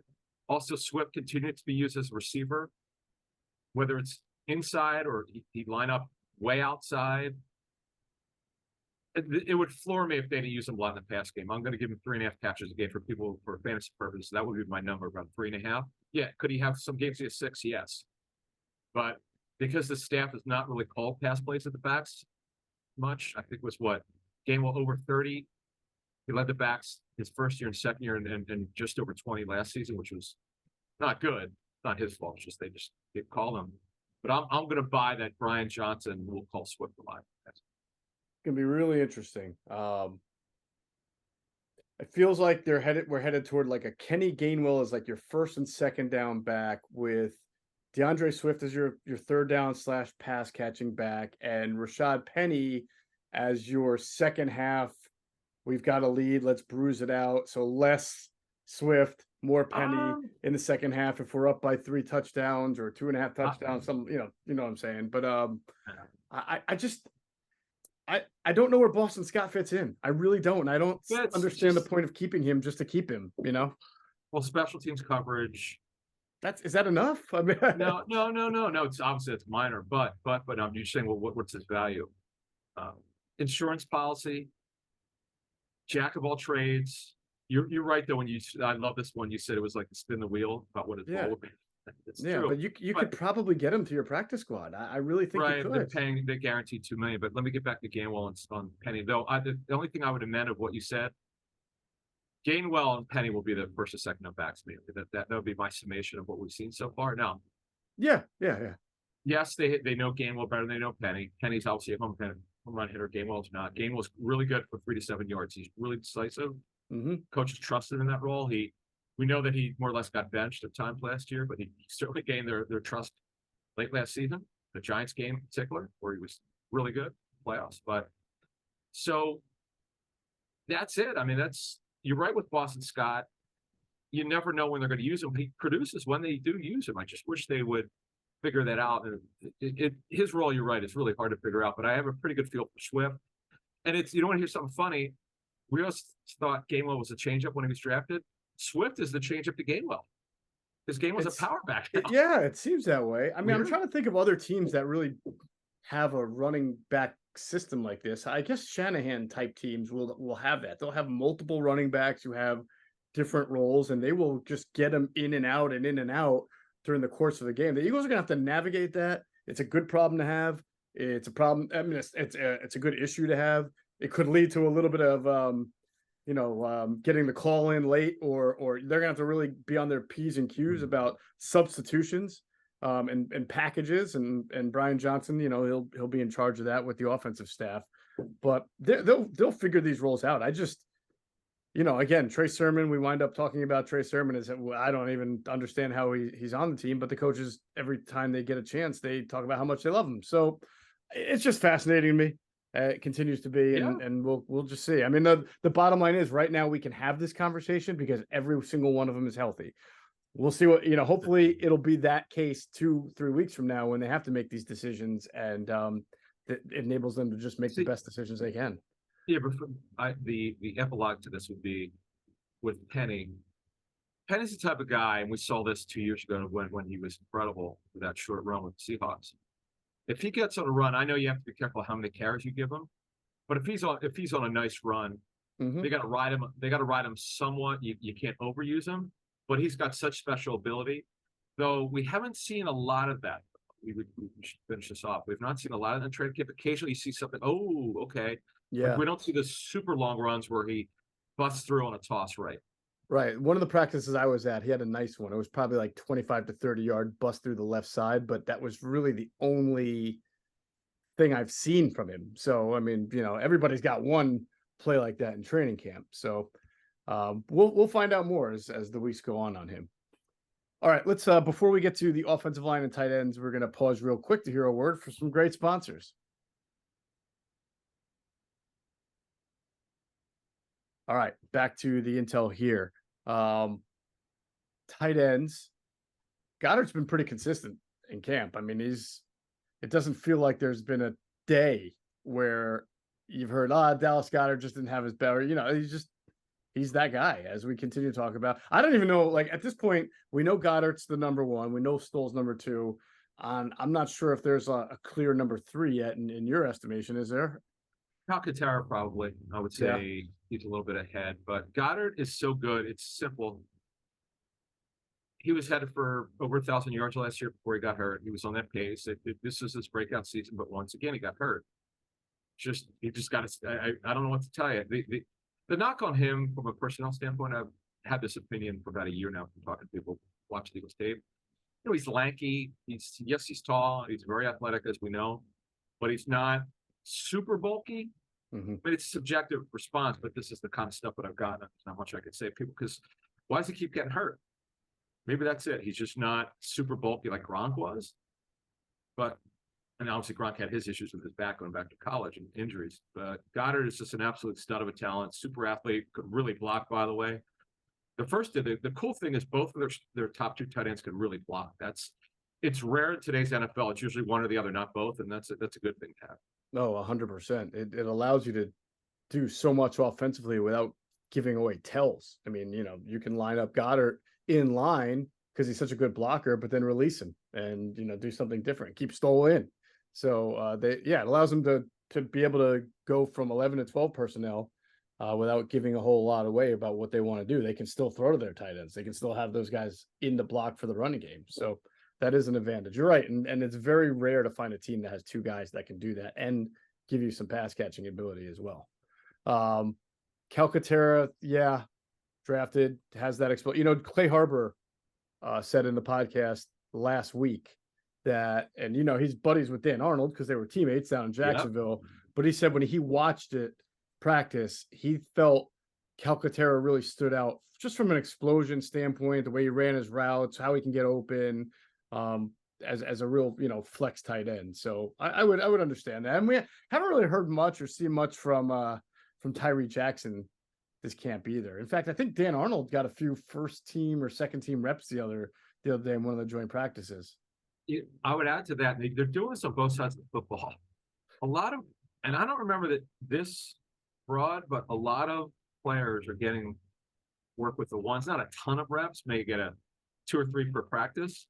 Also, Swift continued to be used as a receiver, whether it's inside or he'd line up way outside. It would floor me if they didn't use him a lot in the pass game. I'm going to give him 3.5 catches a game for fantasy purposes. That would be my number, about 3.5. Yeah, could he have some games he has 6? Yes. But because the staff has not really called pass plays at the backs much. I think it was what Gainwell over 30. He led the backs his first year and second year, and just over 20 last season, which was not good. Not his fault. It's just they call him. But I'm going to buy that Brian Johnson will call Swift a lot. It's going to be really interesting. It feels like we're headed toward like a Kenny Gainwell as like your first and second down back, with DeAndre Swift as your third down / pass catching back, and Rashad Penny as your second half. We've got a lead. Let's bruise it out. So less Swift, more Penny in the second half. If we're up by 3 touchdowns or 2.5 touchdowns, you know what I'm saying. But I don't know where Boston Scott fits in. I really don't. I don't understand the point of keeping him just to keep him. You know. Well, special teams coverage. Is that enough? I mean, no. It's obviously it's minor, but I'm just saying, well, what's his value? Insurance policy. Jack of all trades. You're right though. I love this one. You said it was like spin the wheel about what his role would be. It's true. But you could probably get him to your practice squad. I really think you could. They're guaranteed $2 million. But let me get back to Gainwell on Penny. Though the only thing I would amend of what you said, Gainwell and Penny will be the first or second up backs. That would be my summation of what we've seen so far. Now, yeah. Yes, they know Gainwell better than they know Penny. Penny's obviously a home run hitter. Gainwell's not. Gainwell's really good for 3 to 7 yards. He's really decisive. Mm-hmm. Coaches trusted in that role. We know that he more or less got benched at times last year, but he certainly gained their trust late last season. The Giants game in particular, where he was really good playoffs. But so that's it. I mean, you're right with Boston Scott. You never know when they're going to use him. He produces when they do use him. I just wish they would figure that out. And his role, you're right, it's really hard to figure out. But I have a pretty good feel for Swift. And you don't want to hear something funny. We always thought Gainwell was a changeup when he was drafted. Swift is the changeup to Gainwell. Because Gainwell's a power back now. Yeah, it seems that way. I mean, I'm trying to think of other teams that really have a running back system like this. I guess Shanahan type teams will have that. They'll have multiple running backs who have different roles, and they will just get them in and out during the course of the game. The Eagles are going to have to navigate that. It's a good problem to have. It's a problem. I mean, it's a good issue to have. It could lead to a little bit of getting the call in late, or they're gonna have to really be on their P's and Q's about substitutions and packages. And Brian Johnson, he'll be in charge of that with the offensive staff. But they'll figure these roles out. I just, again, Trey Sermon. We wind up talking about Trey Sermon as I don't even understand how he's on the team, but the coaches, every time they get a chance, they talk about how much they love him. So it's just fascinating to me. It continues to be, and we'll just see. I mean, the bottom line is right now we can have this conversation because every single one of them is healthy. We'll see what, hopefully it'll be that case 2-3 weeks from now when they have to make these decisions, and it enables them to just make the best decisions they can. Yeah, but the epilogue to this would be with Penny. Penny's the type of guy, and we saw this 2 years ago when he was incredible with that short run with the Seahawks. If he gets on a run, I know you have to be careful how many carries you give him, but if he's on a nice run, they got to ride him. They got to ride him somewhat. You can't overuse him, but he's got such special ability. Though we haven't seen a lot of that. We should finish this off. We've not seen a lot of that trade camp. Occasionally, you see something. Oh, okay. Yeah. Like we don't see the super long runs where he busts through on a toss right. Right. One of the practices I was at, he had a nice one. It was probably like 25 to 30 yard bust through the left side, but that was really the only thing I've seen from him. So, I mean, everybody's got one play like that in training camp. So we'll find out more as the weeks go on him. All right, let's before we get to the offensive line and tight ends, we're going to pause real quick to hear a word for some great sponsors. All right, back to the intel here. Tight ends. Goddard's been pretty consistent in camp. I mean, it doesn't feel like there's been a day where you've heard, Dallas Goedert just didn't have his better. He's that guy, as we continue to talk about. I don't even know, like at this point, we know Goddard's the number one. We know Stoll's number two. I'm not sure if there's a clear number three yet in your estimation. Is there? Calcaterra probably, I would say he's a little bit ahead, but Goddard is so good. It's simple. he was headed for over 1,000 yards last year before he got hurt. He was on that pace. This is his breakout season, but once again, he got hurt. He just got to. I don't know what to tell you. The knock on him from a personnel standpoint, I've had this opinion for about a year now from talking to people watching Eagles tape. You know, he's lanky. He's tall. He's very athletic, as we know, but he's not super bulky. Mm-hmm. But it's subjective response. But this is the kind of stuff that I've gotten. There's not much I could say, people, because why does he keep getting hurt? Maybe that's it. He's just not super bulky like Gronk was. But, and obviously Gronk had his issues with his back going back to college and injuries. But Goddard is just an absolute stud of a talent, super athlete, could really block, by the way. The cool thing is both of their top two tight ends can really block. It's rare in today's NFL. It's usually one or the other, not both, and that's a good thing to have. No, 100%. It allows you to do so much offensively without giving away tells. I mean, you know, you can line up Goddard in line because he's such a good blocker, but then release him and, you know, do something different, keep Stoll in. So it allows them to be able to go from 11 to 12 personnel without giving a whole lot away about what they want to do. They can still throw to their tight ends. They can still have those guys in the block for the running game. So that is an advantage. You're right. And it's very rare to find a team that has two guys that can do that and give you some pass catching ability as well. Calcaterra, drafted, has that explode. You know, Clay Harbor said in the podcast last week that, and you know, he's buddies with Dan Arnold because they were teammates down in Jacksonville. Yep. But he said when he watched it practice, he felt Calcaterra really stood out just from an explosion standpoint, the way he ran his routes, how he can get open, as a real, you know, flex tight end. So I would understand that. And we haven't really heard much or seen much from Tyree Jackson this camp either. In fact, I think Dan Arnold got a few first team or second team reps the other day in one of the joint practices. I would add to that, they're doing this on both sides of the football. And I don't remember that this broad, but a lot of players are getting work with the ones, not a ton of reps, may get a 2 or 3 per practice.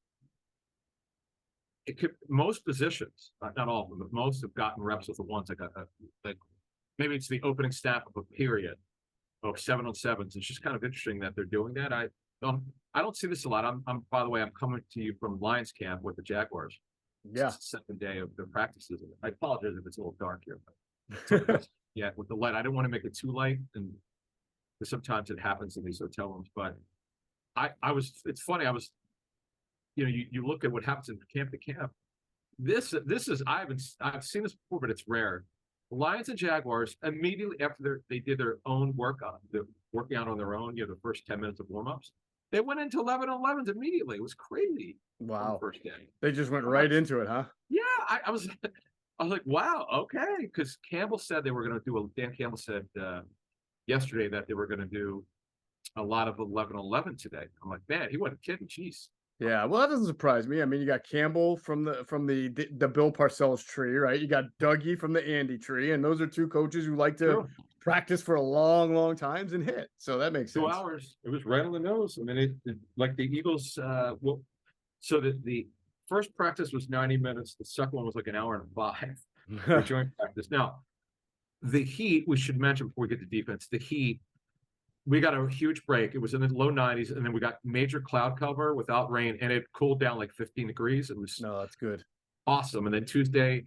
Most positions, not all of them, but most have gotten reps with the ones like maybe it's the opening snap of a period of 7-on-7s. It's just kind of interesting that they're doing that. I don't see this a lot. I'm by the way, I'm coming to you from Lions camp with the Jaguars. Yeah. It's the second day of their practices. I apologize if it's a little dark here, but yeah, with the light, I didn't want to make it too light, and sometimes it happens in these hotel rooms. But it's funny. You know, you look at what happens in camp to camp. This is I've seen this before, but it's rare. The Lions and Jaguars immediately after they did their own working out on their own, you know, the first 10 minutes of warmups, they went into 11-on-11s immediately. It was crazy. Wow. The first game. They just went right into it, huh? Yeah, I was like, wow, okay. Because Campbell said they were going to do Dan Campbell said yesterday that they were going to do a lot of 11-on-11 today. I'm like, man, he wasn't kidding. Jeez. Yeah, well, that doesn't surprise me. I mean, you got Campbell from the Bill Parcells tree, right? You got Dougie from the Andy tree, and those are two coaches who like to practice for a long, long times and hit. So that makes sense. 2 hours. It was right on the nose. I mean, it like the Eagles. So the first practice was 90 minutes. The second one was like an hour and 5 for joint practice. Now, the Heat, we should mention before we get to defense, the Heat, we got a huge break. It was in the low 90s, and then we got major cloud cover without rain, and it cooled down like 15 degrees. It was that's good. Awesome. And then Tuesday,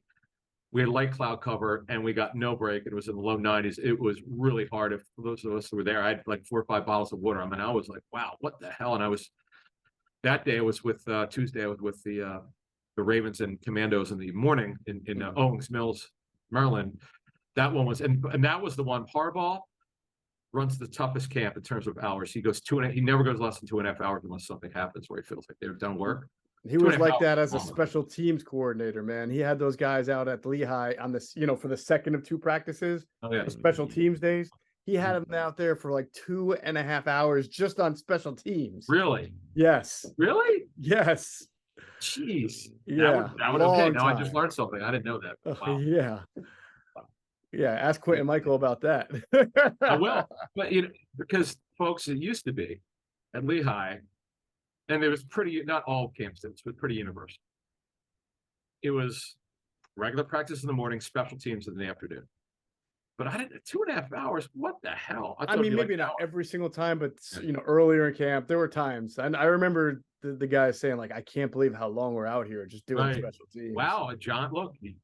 we had light cloud cover, and we got no break. It was in the low 90s. It was really hard. If for those of us who were there, I had like 4 or 5 bottles of water. I mean, I was like, wow, what the hell? And that day I was with Tuesday, I was with the Ravens and Commandos in the morning in Owings Mills, Maryland. That one was, and that was the one. Harbaugh runs the toughest camp in terms of hours. He goes he never goes less than 2.5 hours unless something happens where he feels like they've done work. He was like that as a special teams coordinator, man. He had those guys out at Lehigh on this, you know, for the second of 2 practices, special teams days. He had them out there for like 2.5 hours just on special teams. Really? Yes. Really? Yes. Jeez. Yeah. That would okay. Now I just learned something. I didn't know that. Wow. Yeah. Yeah. Ask Quentin Michael about that. I will. But because folks, it used to be at Lehigh, and it was pretty, not all campuses, but pretty universal. It was regular practice in the morning, special teams in the afternoon. But I didn't 2.5 hours. What the hell? I mean, maybe not every single time, but earlier in camp, there were times. And I remember the guy is saying, like, I can't believe how long we're out here just doing Right. special teams. Wow. And John, look, you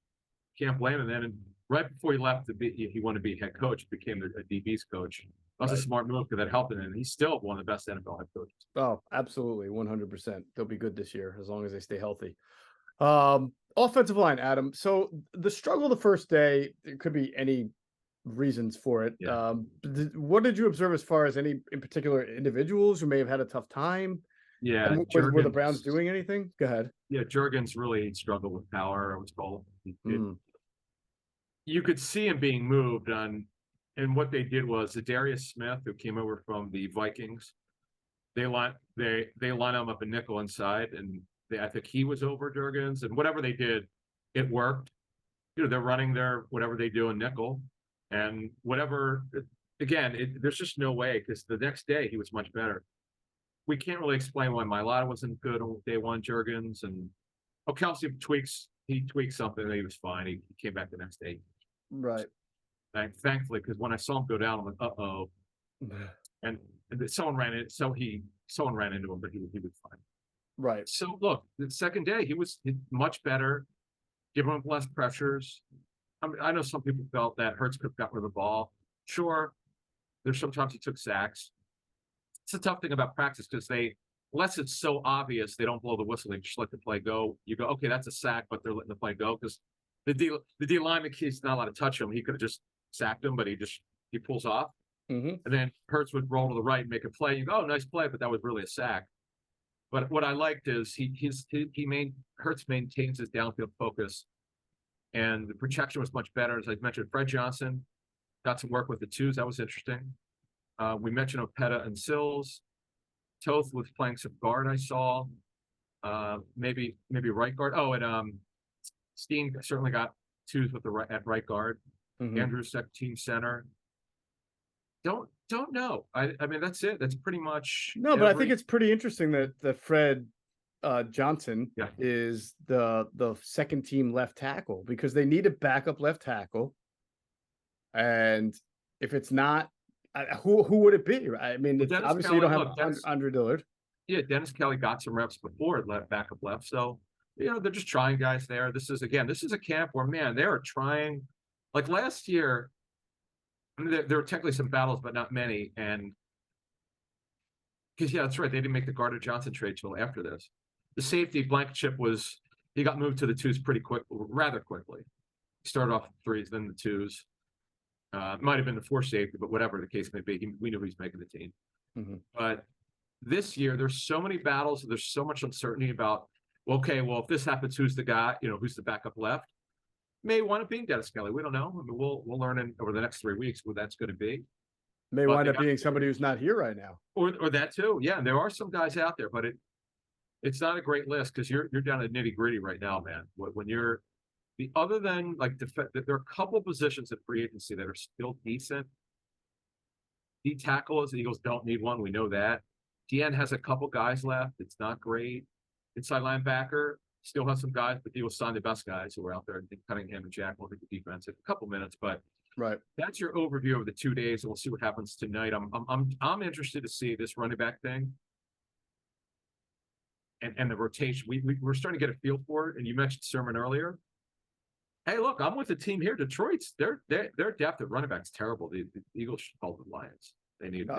can't blame him then. And right before he left he wanted to be head coach, became a DB's coach. That was a smart move because that helped him. And he's still one of the best NFL head coaches. Oh, absolutely. 100%. They'll be good this year as long as they stay healthy. Offensive line, Adam. So the struggle the first day, there could be any reasons for it. Yeah. What did you observe as far as any in particular individuals who may have had a tough time? Yeah. And were the Browns doing anything? Go ahead. Yeah. Jurgens really struggled with power, I was told. You could see him being moved on. And what they did was Darius Smith, who came over from the Vikings, they line him up a nickel inside, and I think he was over Jurgens, and whatever they did, it worked. They're running their whatever they do in nickel, and whatever. Again, there's just no way because the next day he was much better. We can't really explain why Mailata wasn't good on day one. Jurgens and Kelsey he tweaked something, and he was fine. He came back the next day. Right. Thankfully, because when I saw him go down, I'm like, uh-oh. And someone ran into him, but he was fine. Right. So look, the second day he was much better, giving him less pressures. I know some people felt that Hurts could have got rid of the ball. Sure, there's sometimes he took sacks. It's a tough thing about practice because unless it's so obvious, they don't blow the whistle. They just let the play go. You go, okay, that's a sack, but they're letting the play go because the D lineman, he's not allowed to touch him. He could have just sacked him, but he pulls off. And then Hurts would roll to the right and make a play. You go, oh, nice play, but that was really a sack. But what I liked is Hurts maintains his downfield focus, and the protection was much better. As I mentioned, Fred Johnson got some work with the twos. That was interesting. We mentioned Opeta and Sills. Toth was playing some guard. I saw maybe right guard. Oh, and Steen certainly got twos with at right guard. Andrews second team center. Don't know. I mean, that's it. That's pretty much no. But I think it's pretty interesting that Fred Johnson is the second team left tackle because they need a backup left tackle. And if it's not, who would it be? I mean, obviously Kelly, you don't have Andre Dillard. Yeah, Dennis Kelly got some reps before backup left. So they're just trying guys there. This is a camp where man, they are trying. Like last year. I mean, there were technically some battles, but not many. And because, that's right. They didn't make the Gardner-Johnson trade till after this. The safety, Blankenship, he got moved to the twos rather quickly. He started off threes, then the twos. Might have been the four safety, but whatever the case may be, we knew he was making the team. But this year, there's so many battles. There's so much uncertainty about, if this happens, who's the guy, who's the backup left? May wind up being Dennis Kelly. We don't know. I mean, we'll learn over the next 3 weeks what that's going to be. May wind up being somebody who's not here right now. Or that too. Yeah, and there are some guys out there, but it's not a great list because you're down to nitty gritty right now, man. When you're other than like there are a couple positions at free agency that are still decent. D tackle, the Eagles don't need one. We know that. DN has a couple guys left. It's not great. Inside linebacker. Still have some guys, but he will sign the best guys who are out there. I think Cunningham and Jack will take the defense in a couple minutes, but that's your overview of the 2 days, and we'll see what happens tonight. I'm interested to see this running back thing and the rotation. We're starting to get a feel for it. And you mentioned Sermon earlier. Hey, look, I'm with the team here. Detroit's their depth at running back is terrible. The Eagles should call the Lions. They need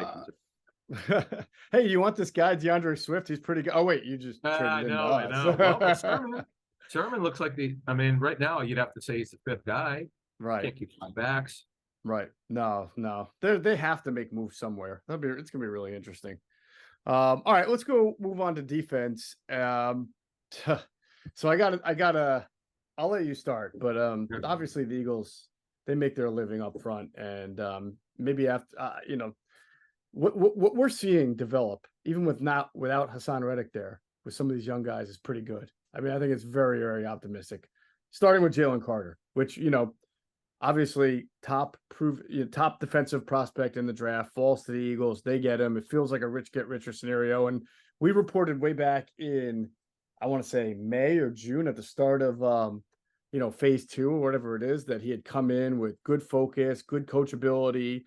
hey, you want this guy DeAndre Swift? He's pretty good. Oh wait, you just I know. Well, Sermon looks like right now you'd have to say he's the fifth guy. Right. Can't keep 5 backs. Right. No. They have to make moves somewhere. It's gonna be really interesting. All right, let's go move on to defense. So I'll let you start, but obviously the Eagles, they make their living up front, and maybe after what we're seeing develop, even without Hassan Reddick there, with some of these young guys, is pretty good. I mean, I think it's very, very optimistic. Starting with Jalen Carter, which obviously top defensive prospect in the draft, falls to the Eagles. They get him. It feels like a rich get richer scenario. And we reported way back in, I want to say May or June at the start of phase 2 or whatever it is, that he had come in with good focus, good coachability,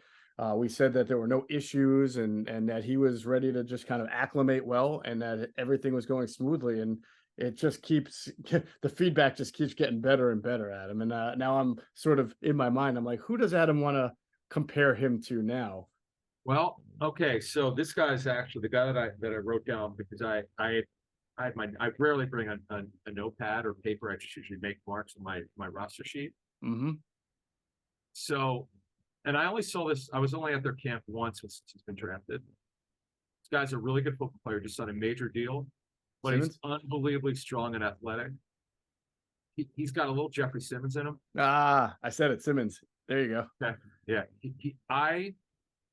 We said that there were no issues and that he was ready to just kind of acclimate well and that everything was going smoothly. And it just keeps the feedback just keeps getting better and better at him. And now I'm sort of in my mind, I'm like, who does Adam want to compare him to now? Well, okay, so this guy's actually the guy that I wrote down because I rarely bring a notepad or paper. I just usually make marks on my roster sheet. Hmm. So, and I only saw this. I was only at their camp once since he's been drafted. This guy's a really good football player, just on a major deal, but he's Simmons? unbelievably strong and athletic. He's got a little Jeffrey Simmons in him. Ah, I said it, Simmons. There you go. Okay. Yeah.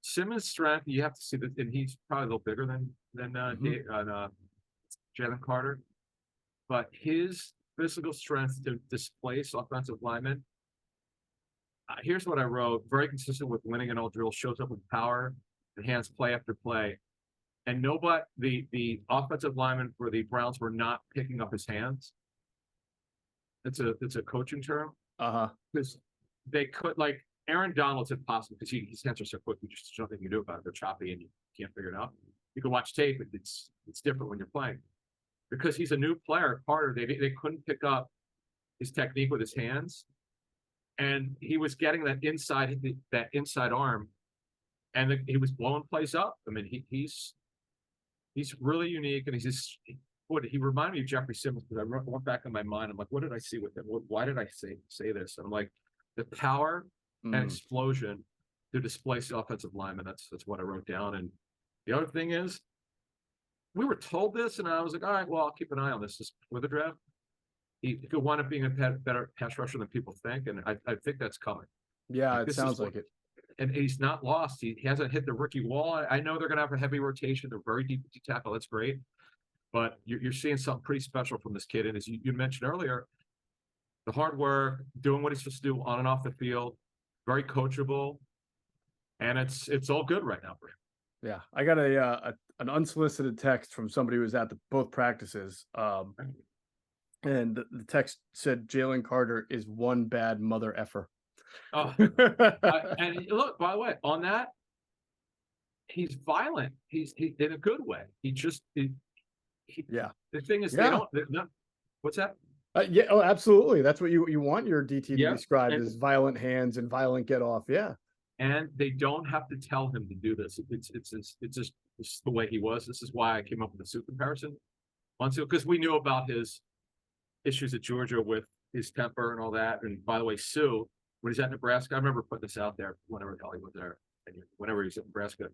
Simmons' strength, you have to see that, and he's probably a little bigger than Jalen Carter, but his physical strength to displace offensive linemen. Here's what I wrote: very consistent with winning in all drills, shows up with power, enhanced play after play, and nobody, the offensive linemen for the Browns were not picking up his hands. It's a coaching term because they could, like, Aaron Donald's impossible because his hands are so quick. You just nothing you can do about it. They're choppy and you can't figure it out. You can watch tape, but it's different when you're playing. Because he's a new player, Carter, they couldn't pick up his technique with his hands, and he was getting that inside arm, and he was blowing plays up. I mean, he's really unique, and he reminded me of Jeffrey Simmons because I went back in my mind. I'm like, what did I see with him? Why did I say this? And I'm like, the power and explosion to displace the offensive lineman. That's what I wrote down. And the other thing is, we were told this, and I was like, all right, well, I'll keep an eye on this before the draft. He could wind up being a better pass rusher than people think, and I think that's coming. Yeah, Like, it sounds like it. And he's not lost. He hasn't hit the rookie wall. I know they're going to have a heavy rotation. They're very deep tackle. That's great. But you're seeing something pretty special from this kid. And as you mentioned earlier, the hard work, doing what he's supposed to do on and off the field, very coachable, and it's all good right now for him. Yeah, I got an unsolicited text from somebody who was at both practices, and the text said Jalen Carter is one bad mother effer. Oh, and look, by the way, on that, he's violent. He's in a good way. Yeah. The thing is, what's that? Yeah. Oh, absolutely. That's what you want your DT to be described and, as: violent hands and violent get off. Yeah. And they don't have to tell him to do this. It's just the way he was. This is why I came up with the Sue comparison. Because we knew about his issues at Georgia with his temper and all that. And by the way, Sue, when he's at Nebraska, I remember putting this out there whenever he was there, whenever he was at Nebraska.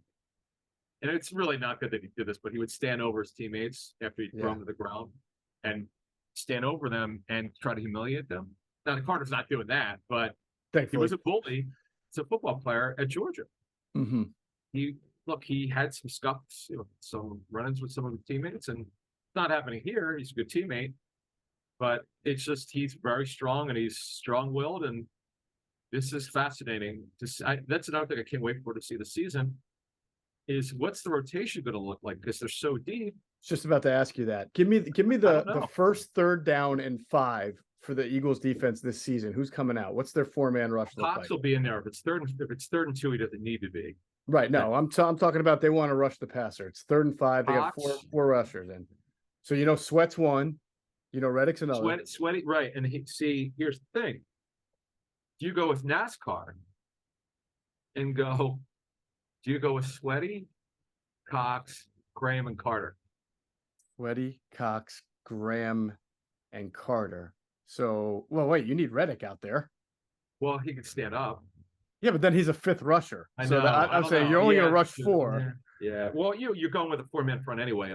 And it's really not good that he did this, but he would stand over his teammates after he'd throw them to the ground and stand over them and try to humiliate them. Now, the Carter's not doing that, but Thankfully. He was a bully. He's a football player at Georgia. Mm-hmm. He had some scuffs, some run-ins with some of his teammates, and it's not happening here. He's a good teammate, but it's just he's very strong and he's strong-willed, and this is fascinating. That's another thing I can't wait for to see the season. Is what's the rotation going to look like? Because they're so deep. Just about to ask you that. Give me the first 3rd down and 5 for the Eagles defense this season. Who's coming out? What's their 4-man rush look Cox like? will be in there if it's 3rd and 2. He doesn't need to be. Right. No, I'm talking about they want to rush the passer. It's 3rd and 5. They got four rushers in. So Sweat's one. Reddick's another. Sweaty, right? And here's the thing. Do you go with NASCAR and go? Do you go with Sweaty, Cox, Graham, and Carter? Sweaty, Cox, Graham, and Carter. So, wait, you need Reddick out there. Well, he can stand up. Yeah, but then he's a 5th rusher. I know. I'm saying you're only going to rush 4. Yeah. Well, you're going with a 4-man front anyway.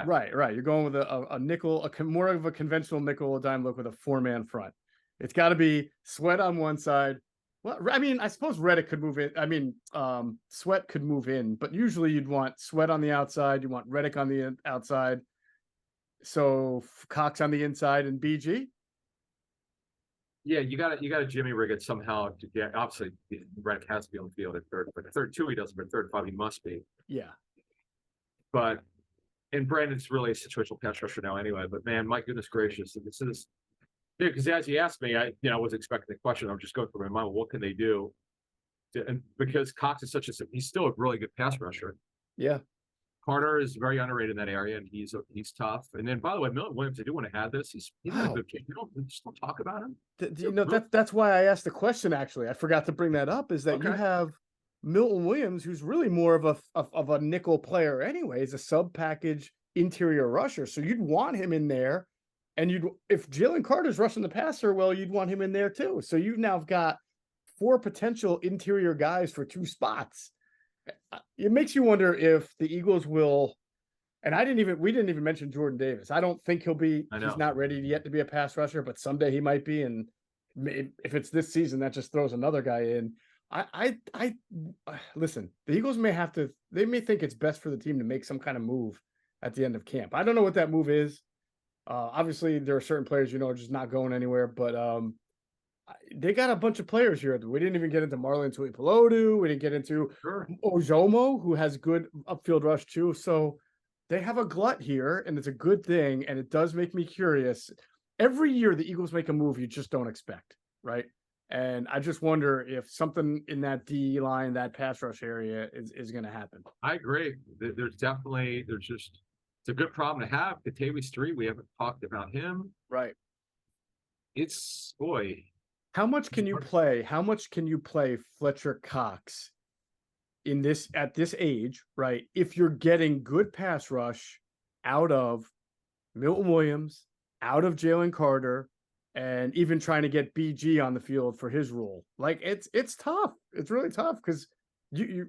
Right. You're going with a nickel, more of a conventional nickel or dime look with a 4-man front. It's got to be Sweat on one side. Well, I mean, I suppose Reddick could move in. I mean, Sweat could move in, but usually you'd want Sweat on the outside. You want Reddick on the outside. So Cox on the inside and BG. Yeah, you got to Jimmy rig it somehow to get. Obviously, Reddick has to be on the field at 3rd, but at 3rd 2 he doesn't. But at 3rd 5 he must be. Yeah. And Brandon's really a situational pass rusher now anyway. But man, my goodness gracious, this is. Because as you asked me, I was expecting the question. I'm just going through my mind. What can they do? And because Cox is he's still a really good pass rusher. Yeah. Carter is very underrated in that area, and he's tough. And then, by the way, Milton Williams, I do want to add this. He's not a good kid. We just don't talk about him. That's why I asked the question. Actually, I forgot to bring that up. Is that you Okay. have Milton Williams, who's really more of a nickel player, anyways, a sub package interior rusher. So you'd want him in there, and if Jalen Carter's rushing the passer, well, you'd want him in there too. So you've now got 4 potential interior guys for 2 spots. It makes you wonder if the Eagles will, and we didn't even mention Jordan Davis. I don't think he's not ready yet to be a pass rusher, but someday he might be. And if it's this season, that just throws another guy in. I listen, the Eagles they may think it's best for the team to make some kind of move at the end of camp. I don't know what that move is. Obviously there are certain players, are just not going anywhere, but, they got a bunch of players here. We didn't even get into Marlon Tuipulotu. We didn't get into Ojomo, who has good upfield rush too. So they have a glut here, and it's a good thing. And it does make me curious. Every year the Eagles make a move you just don't expect, right? And I just wonder if something in that D line, that pass rush area is going to happen. I agree. It's a good problem to have. Katawi Street, we haven't talked about him. Right. How much can you play? How much can you play Fletcher Cox at this age, right? If you're getting good pass rush out of Milton Williams, out of Jalen Carter, and even trying to get BG on the field for his role. Like it's tough. It's really tough because you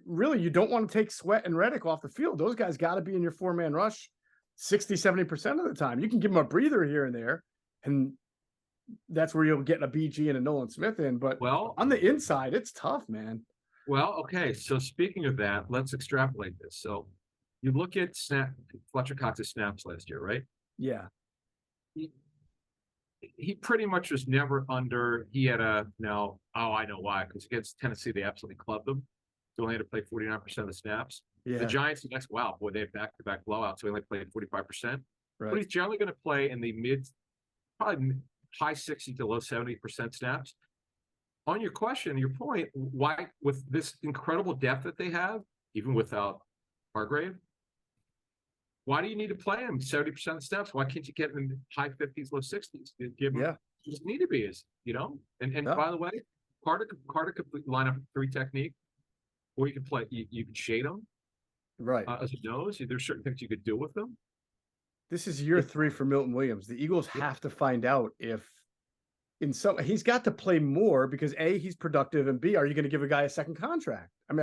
don't want to take Sweat and Reddick off the field. Those guys got to be in your 4-man rush 60-70% of the time. You can give them a breather here and there, and that's where you'll get a BG and a Nolan Smith in. But on the inside, it's tough, man. Well, okay. So speaking of that, let's extrapolate this. So you look at Fletcher Cox's snaps last year, right? Yeah. He pretty much was never under. He had I know why, because against Tennessee, they absolutely clubbed him. So he only had to play 49% of the snaps. Yeah. The Giants, they had back-to-back blowouts, so he only played 45%. Right. But he's generally going to play in the probably high 60 to low 70% snaps. On your question, your point, why with this incredible depth that they have, even without Hargrave, why do you need to play him 70% of the snaps? Why can't you get him in high 50s, low 60s? Give him, you just need to be And by the way, Carter could line up 3 technique, or you can play. You can shade him, right? As a nose. There's certain things you could do with them. This is year 3 for Milton Williams. The Eagles have to find out if he's got to play more because A, he's productive, and B, are you going to give a guy a second contract? I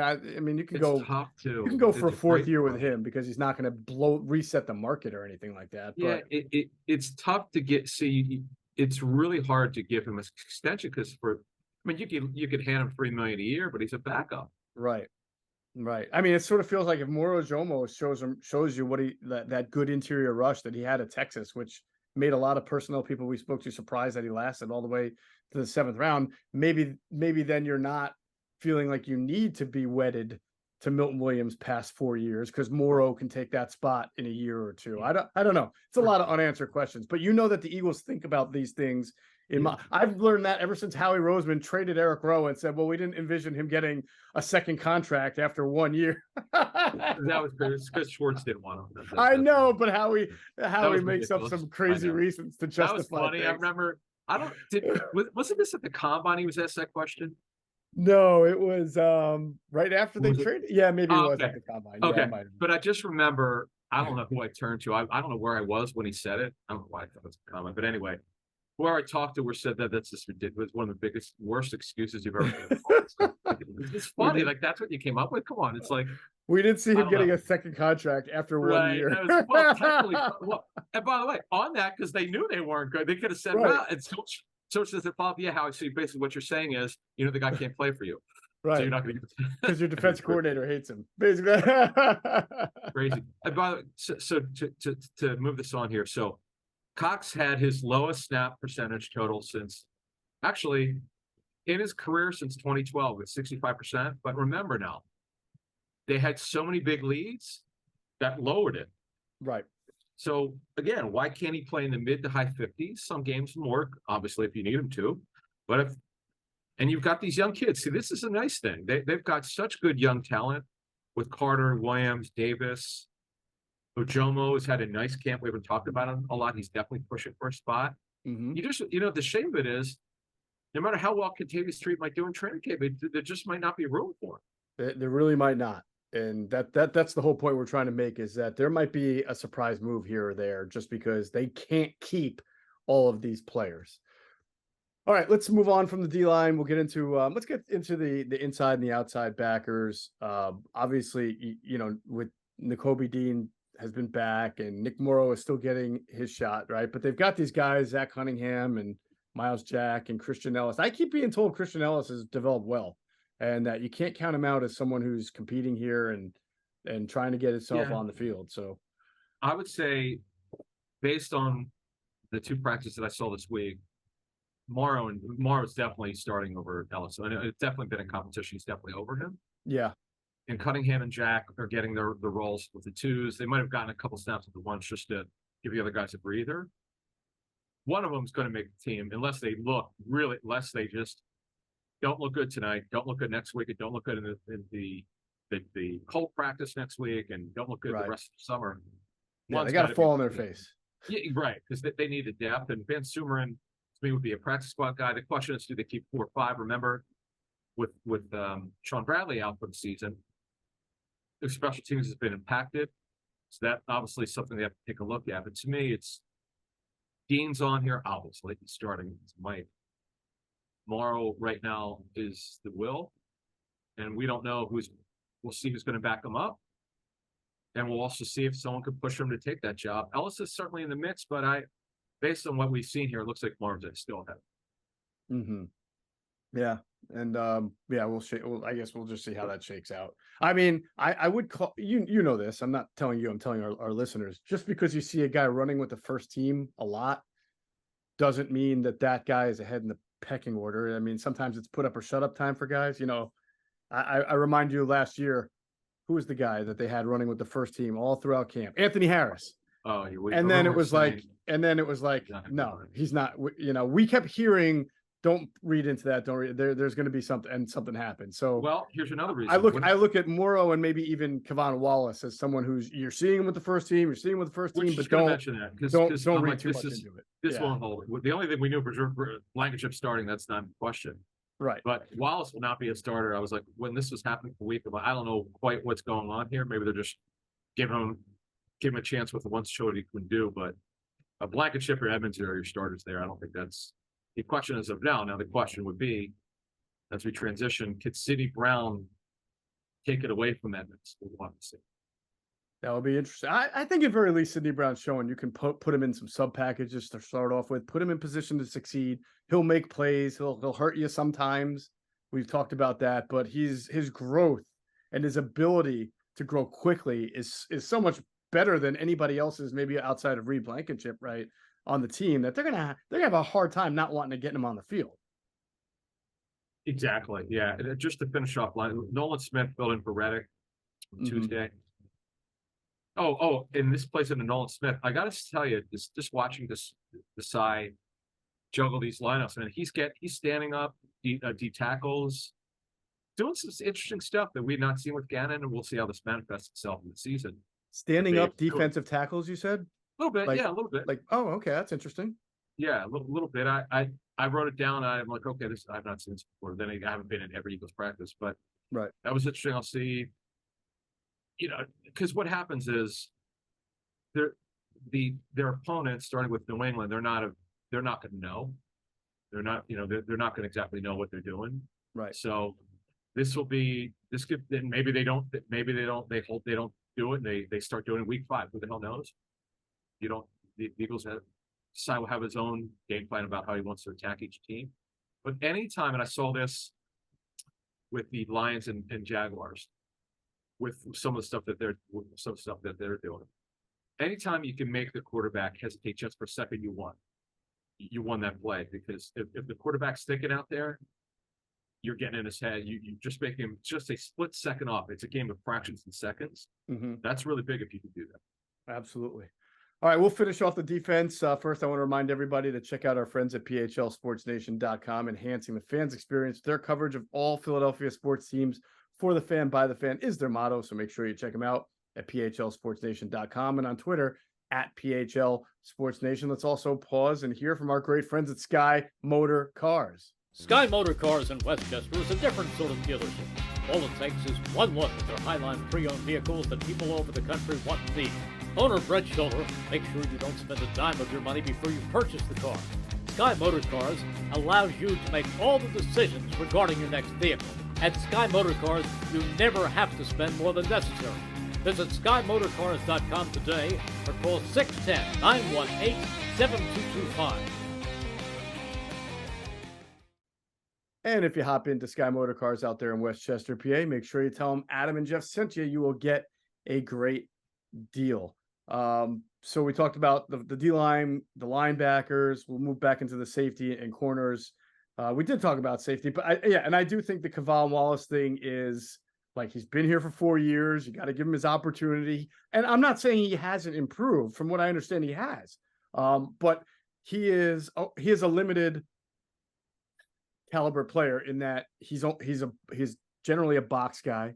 mean, you can go for a 4th year with him because he's not going to reset the market or anything like that. Yeah, but it's tough to get. See, it's really hard to give him an extension because you could hand him $3 million a year, but he's a backup. Right. I mean, it sort of feels like if Moro Jomo shows you that good interior rush that he had at Texas, which made a lot of personnel people we spoke to surprised that he lasted all the way to the 7th round. Maybe then you're not feeling like you need to be wedded to Milton Williams past 4 years because Moro can take that spot in a year or 2. I don't know. It's a lot of unanswered questions, but that the Eagles think about these things. I've learned that ever since Howie Roseman traded Eric Rowe and said, well, we didn't envision him getting a second contract after 1 year. That was because Schwartz didn't want him. I know, but Howie makes up some crazy reasons to justify. That was funny. Things. I remember. Wasn't this at the combine? He was asked that question. No, it was right after they traded. Yeah, maybe it was at the combine. Okay, yeah, but I just remember. I don't know who I turned to. I don't know where I was when he said it. I don't know why I thought it was a comment, but anyway. Where I talked to said that's just ridiculous. One of the worst excuses you've ever heard. It's funny. Like, that's what you came up with? Come on. It's like. We did see him getting a second contract after 1 year. And by the way, on that, because they knew they weren't good, they could have said, well, and so says it, Bob, yeah, how see basically what you're saying is, the guy can't play for you. Right. So you're not going to because your defense coordinator hates him. Basically. Crazy. And by the way, so to move this on here. So Cox had his lowest snap percentage total in his career since 2012 with 65%. But remember now, they had so many big leads that lowered it. Right. So again, why can't he play in the mid to high 50s? Some games more, obviously, if you need him to. But And you've got these young kids. See, this is a nice thing. They've got such good young talent with Carter, Williams, Davis. Ojomo has had a nice camp. We haven't talked about him a lot. He's definitely pushing for a spot. Mm-hmm. The shame of it is, no matter how well Contavious Street might do in training camp, there just might not be room for him. There really might not. And that's the whole point we're trying to make, is that there might be a surprise move here or there just because they can't keep all of these players. All right, let's move on from the D line. We'll get into let's get into the inside and the outside backers. Obviously, with Nakobe Dean has been back and Nick Morrow is still getting his shot, right? But they've got these guys, Zach Cunningham and Miles Jack and Christian Ellis. I keep being told Christian Ellis has developed well, and that you can't count him out as someone who's competing here and trying to get himself on the field. So I would say, based on the two practices that I saw this week, Morrow's definitely starting over Ellis. So it's definitely been a competition. He's definitely over him. Yeah. And Cunningham and Jack are getting the roles with the twos. They might have gotten a couple snaps with the ones just to give the other guys a breather. One of them is going to make the team unless they just don't look good tonight, don't look good next week, and don't look good in the cold practice next week, and don't look good the rest of the summer. Yeah, they got to fall on their face. Yeah, right, because they need the depth. And Van Sumeren, to me, would be a practice squad guy. The question is, do they keep 4 or 5? Remember, with Sean Bradley out for the season, their special teams has been impacted. So that obviously is something they have to take a look at. But to me, it's Dean's on here, obviously, he's starting. It's Mike. Morrow right now is the will. And we don't know we'll see who's going to back him up. And we'll also see if someone can push him to take that job. Ellis is certainly in the mix, but based on what we've seen here, it looks like Morrow's still ahead. Mm-hmm. Yeah. And I guess we'll just see how that shakes out. I mean, I would call you know this. I'm not telling you, I'm telling our listeners. Just because you see a guy running with the first team a lot doesn't mean that guy is ahead in the pecking order. I mean, sometimes it's put up or shut up time for guys. I remind you last year, who was the guy that they had running with the first team all throughout camp? Anthony Harris. Oh, and then it was like, no, he's not. We kept hearing, don't read into that. Don't read. There's going to be something, and something happened. So, well, here's another reason. I look at Morrow and maybe even Kevon Wallace as someone who's you're seeing him with the first team, but don't mention that because don't read too much into it. This won't hold. The only thing we knew for Blankenship starting, that's not in question. Right. But Wallace will not be a starter. I was like, when this was happening for a week, I don't know quite what's going on here. Maybe they're just giving him a chance with the one show he can do. But Blankenship or Edmonds are your starters there. I don't think that's the question as of now. Now the question would be, as we transition, could Sidney Brown take it away from Edmonds? We'll want to see. That would be interesting. I think at very least Sidney Brown's showing you can put him in some sub packages to start off with, put him in position to succeed. He'll make plays. He'll hurt you sometimes. We've talked about that, but his growth and his ability to grow quickly is so much better than anybody else's, maybe outside of Reed Blankenship, right, on the team, that they're gonna have a hard time not wanting to get him on the field. Exactly. Yeah. And just to finish off, Nolan Smith filled in for Reddick on Tuesday. Oh, and this plays into Nolan Smith. I got to tell you, just watching Desai juggle these lineups, man, he's standing up, D tackles, doing some interesting stuff that we've not seen with Gannon, and we'll see how this manifests itself in the season. Standing up defensive tackles, you said? A little bit, yeah, a little bit. Like, oh, okay, that's interesting. Yeah, a little bit. I wrote it down. I'm like, okay, I've not seen this before. Then I haven't been in every Eagles practice, but right, that was interesting. I'll see. Because what happens is their opponents, starting with New England, they're not going to know. They're not going to exactly know what they're doing. Right. So this could, maybe they don't do it. And they start doing it week 5. Who the hell knows? The Eagles will have his own game plan about how he wants to attack each team. But anytime, and I saw this with the Lions and Jaguars, with some of the stuff that they're doing. Anytime you can make the quarterback hesitate just for a second, you won that play, because if the quarterback's thinking out there, you're getting in his head. You just make him just a split second off. It's a game of fractions and seconds. Mm-hmm. That's really big if you can do that. Absolutely. All right, we'll finish off the defense. First, I want to remind everybody to check out our friends at phlsportsnation.com, enhancing the fans' experience. Their coverage of all Philadelphia sports teams for the fan, by the fan is their motto. So make sure you check them out at phlsportsnation.com and on Twitter at phlsportsnation. Let's also pause and hear from our great friends at Sky Motor Cars. Sky Motor Cars in Westchester is a different sort of dealership. All it takes is one look at their Highline pre-owned vehicles that people all over the country want and need. Owner Brett Schulter, make sure you don't spend a dime of your money before you purchase the car. Sky Motor Cars allows you to make all the decisions regarding your next vehicle. At Sky Motor Cars, you never have to spend more than necessary. Visit SkyMotorCars.com today or call 610-918-7225. And if you hop into Sky Motor Cars out there in Westchester, PA, make sure you tell them Adam and Geoff sent you. You will get a great deal. So we talked about the D-line, the linebackers. We'll move back into the safety and corners. We did talk about safety, but I do think the Kevon Wallace thing is like, he's been here for 4 years. You got to give him his opportunity. And I'm not saying he hasn't improved. From what I understand, he has. But he is a limited caliber player in that he's generally a box guy.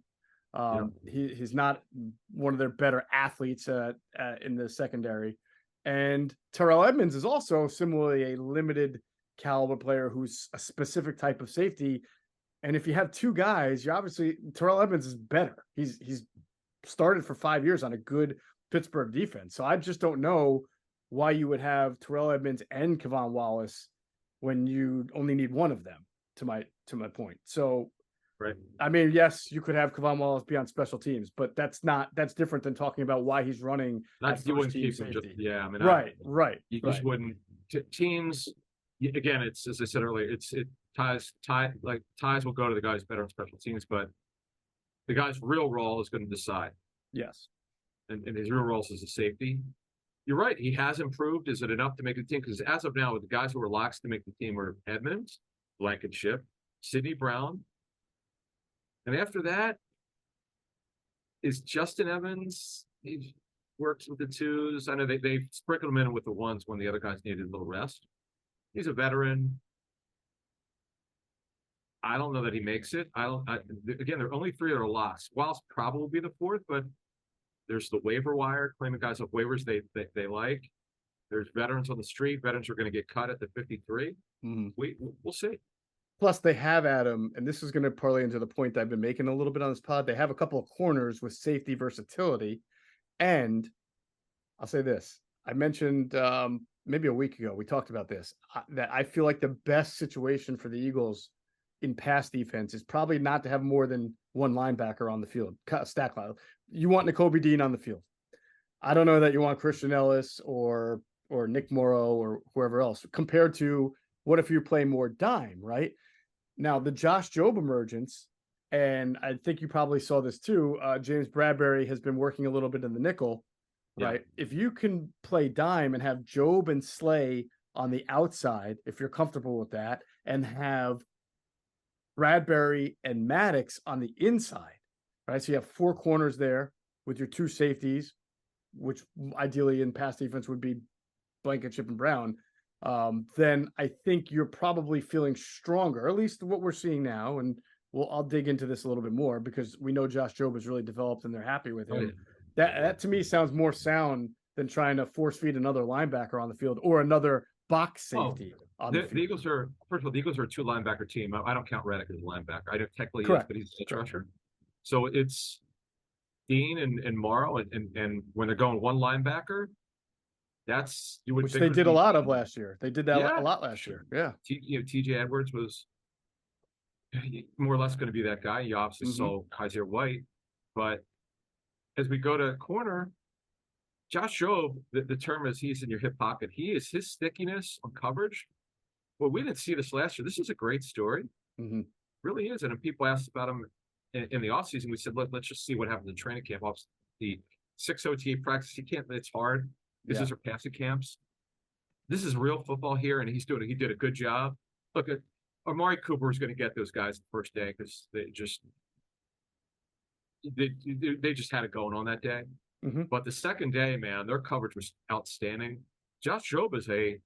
He's not one of their better athletes in the secondary. And Terrell Edmunds is also similarly a limited caliber player who's a specific type of safety. And if you have two guys, Terrell Edmunds is better. He's started for 5 years on a good Pittsburgh defense. So I just don't know why you would have Terrell Edmunds and Kevon Wallace when you only need one of them, to my point. So, right. I mean, yes, you could have Kevon Wallace be on special teams, but that's different than talking about why he's running. You wouldn't keep him just, right. You just wouldn't. Teams, again, it's, as I said earlier, ties will go to the guys better on special teams, but the guy's real role is going to decide. Yes. And his real role is a safety. You're right. He has improved. Is it enough to make the team? Because as of now, the guys who were locks to make the team were Edmonds, Blankenship, Sidney Brown. And after that is Justin Evans. He works with the twos. I know they sprinkled him in with the ones when the other guys needed a little rest. He's a veteran. I don't know that he makes it. Again, there are only three that are locks. Wallace probably will be the fourth, but there's the waiver wire, claiming guys off waivers they like. There's veterans on the street. Veterans are going to get cut at the 53. Mm-hmm. We'll see. Plus, they have, Adam, and this is going to parlay into the point I've been making a little bit on this pod. They have a couple of corners with safety versatility. And I'll say this. I mentioned maybe a week ago, we talked about this, that I feel like the best situation for the Eagles in pass defense is probably not to have more than one linebacker on the field, stack line. You want Nakobe Dean on the field. I don't know that you want Christian Ellis or Nick Morrow or whoever else, compared to what if you play more dime, right? Now, the Josh Jobe emergence, and I think you probably saw this too, James Bradbury has been working a little bit in the nickel, right? If you can play dime and have Jobe and Slay on the outside, if you're comfortable with that, and have Bradbury and Maddox on the inside, right? So you have four corners there with your two safeties, which ideally in pass defense would be Blankenship and Brown. Then I think you're probably feeling stronger, at least what we're seeing now. And I'll dig into this a little bit more because we know Josh Jobe has really developed and they're happy with him. That to me sounds more sound than trying to force feed another linebacker on the field or another box safety. The Eagles are, first of all, the Eagles are a two linebacker team. I don't count Reddick as a linebacker. I don't technically Correct. But he's a rusher. So it's Dean and Morrow, and when they're going one linebacker, which they did a lot of last year. They did that a lot last year. Yeah. TJ Edwards was more or less going to be that guy. He obviously saw Kaiser White, but as we go to corner, Josh Jobe, the term is he's in your hip pocket. His stickiness on coverage. Well, we didn't see this last year. This is a great story. Really is. And if people asked about him in the offseason, we said, let's just see what happens in training camp. The 6 OTA practice, it's hard. This is our passing camps. This is real football here, and he did a good job. Look, Amari Cooper was going to get those guys the first day because they just had it going on that day. But the second day, man, their coverage was outstanding. Josh Jobe this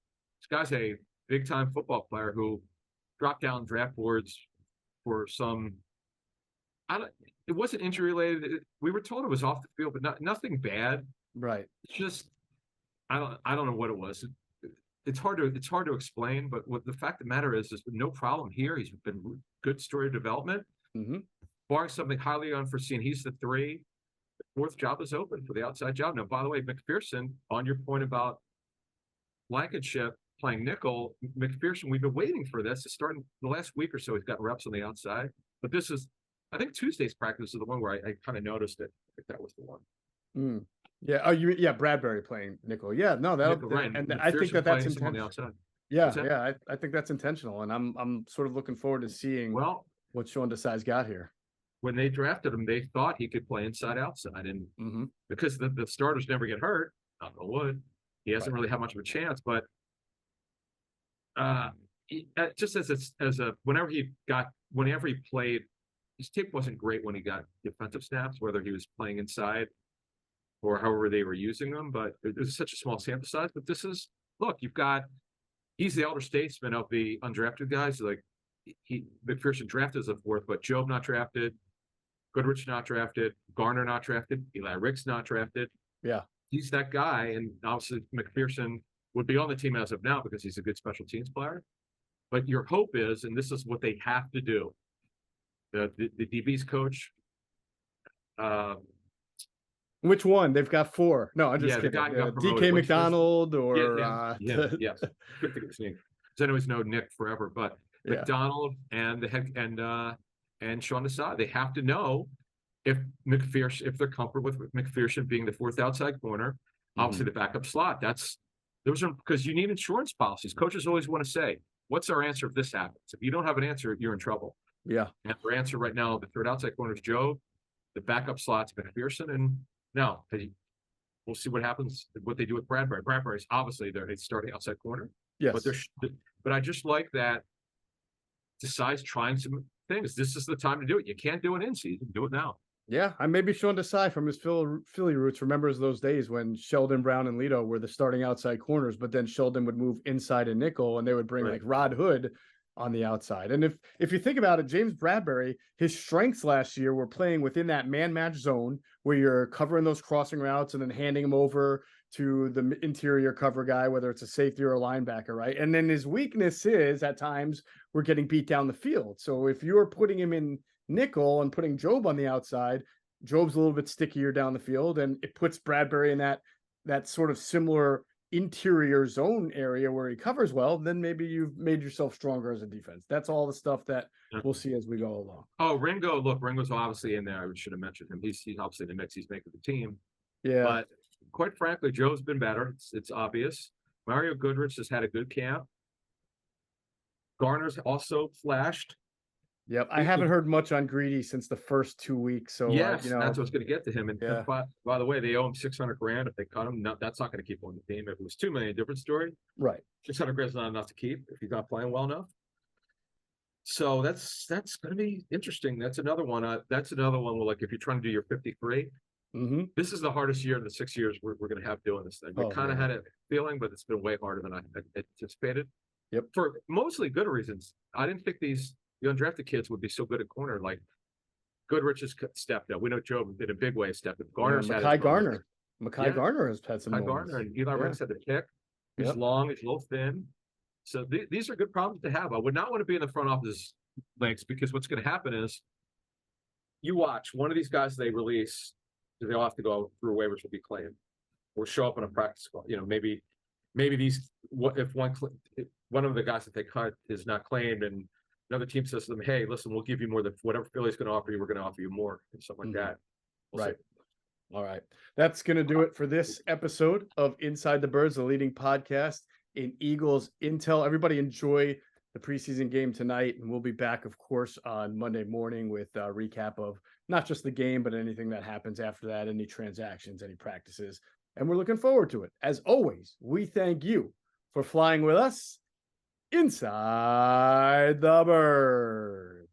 guy's a big time football player who dropped down draft boards for some. It wasn't injury related. We were told it was off the field, but nothing bad. Right. It's just I don't know what it was. It's hard to explain. But what the fact of the matter is, there's been no problem here. He's been good story development. Barring something highly unforeseen, he's the 3. The 4th job is open for the outside job. Now, by the way, McPherson, on your point about Blankenship playing nickel, McPherson, we've been waiting for this to start in the last week or so. He's got reps on the outside, but this is, I think Tuesday's practice is the one where I kind of noticed it. If that was the one. Yeah. Oh, Bradbury playing nickel. Yeah. No, right. And I think that's intentional. On the outside. Yeah. I think that's intentional, and I'm sort of looking forward to seeing what Sean Desai's got here. When they drafted him, they thought he could play inside outside, and because the starters never get hurt, knock on wood, he hasn't really had much of a chance. But just whenever he played, his tape wasn't great when he got defensive snaps, whether he was playing inside or however they were using them. But it was such a small sample size. But he's the elder statesman of the undrafted guys. Like McPherson drafted as a 4th, but Jobe not drafted, Goodrich not drafted, Garner not drafted, Eli Ricks not drafted. Yeah. He's that guy, and obviously McPherson would be on the team as of now because he's a good special teams player. But your hope is, and this is what they have to do, the DB's coach. Which one? They've got 4. No, I'm just the kidding. guy got promoted. DK McDonald or yes. Good thing it's named. Because I know he's known Nick forever, but McDonald and the head and Sean Desai, they have to know if they're comfortable with McPherson being the 4th outside corner, obviously the backup slot. Those are because you need insurance policies. Coaches always want to say, "What's our answer if this happens?" If you don't have an answer, you're in trouble. Yeah. And their answer right now, the 3rd outside corner is Jobe, the backup slot's McPherson, and now we'll see what happens. What they do with Bradbury. Bradbury's obviously they're starting outside corner. Yes. But I just like that Desai's trying some things. This is the time to do it. You can't do it in season. Do it now. Yeah, and maybe Sean Desai from his Philly roots remembers those days when Sheldon, Brown, and Lito were the starting outside corners, but then Sheldon would move inside and nickel, and they would bring like Rod Hood on the outside. And if you think about it, James Bradbury, his strengths last year were playing within that man-match zone where you're covering those crossing routes and then handing them over to the interior cover guy, whether it's a safety or a linebacker, right? And then his weakness is at times we're getting beat down the field. So if you're putting him in nickel and putting Jobe on the outside, Jobe's a little bit stickier down the field, and it puts Bradbury in that sort of similar interior zone area where he covers well. Then maybe you've made yourself stronger as a defense. That's all the stuff that we'll see as we go along. Oh, Ringo's obviously in there. I should have mentioned him. He's obviously in the mix. He's making the team. Yeah. But quite frankly, Joe's been better. It's obvious. Mario Goodrich has had a good camp. Garner's also flashed. Yep, I haven't heard much on Greedy since the first 2 weeks. So yes, that's what's going to get to him. And by the way, they owe him $600,000 if they cut him. No, that's not going to keep him on the team. If it was $2 million, different story. Right, $600,000 is not enough to keep if he's not playing well enough. So that's going to be interesting. That's another one. Where, like, if you're trying to do your 53, this is the hardest year in the 6 years we're going to have doing this thing. We kind of had a feeling, but it's been way harder than I anticipated. Yep, for mostly good reasons. I didn't think the undrafted kids would be so good at corner. Like Goodrich has stepped up. We know Joe in a big way stepped up. Garner's had Garner. Garner has had some. Garner and Eli Ricks had the kick. He's long. He's a little thin. So these are good problems to have. I would not want to be in the front office links because what's going to happen is you watch one of these guys they release. They'll have to go through waivers will be claimed or show up on a practice squad. Maybe these if one of the guys that they cut is not claimed and another team says to them, "Hey, listen, we'll give you more than whatever Philly's going to offer you. We're going to offer you more," and something like that. We'll see. All right. That's going to do it for this episode of Inside the Birds, the leading podcast in Eagles Intel. Everybody enjoy the preseason game tonight, and we'll be back, of course, on Monday morning with a recap of not just the game, but anything that happens after that, any transactions, any practices, and we're looking forward to it. As always, we thank you for flying with us inside the Birds.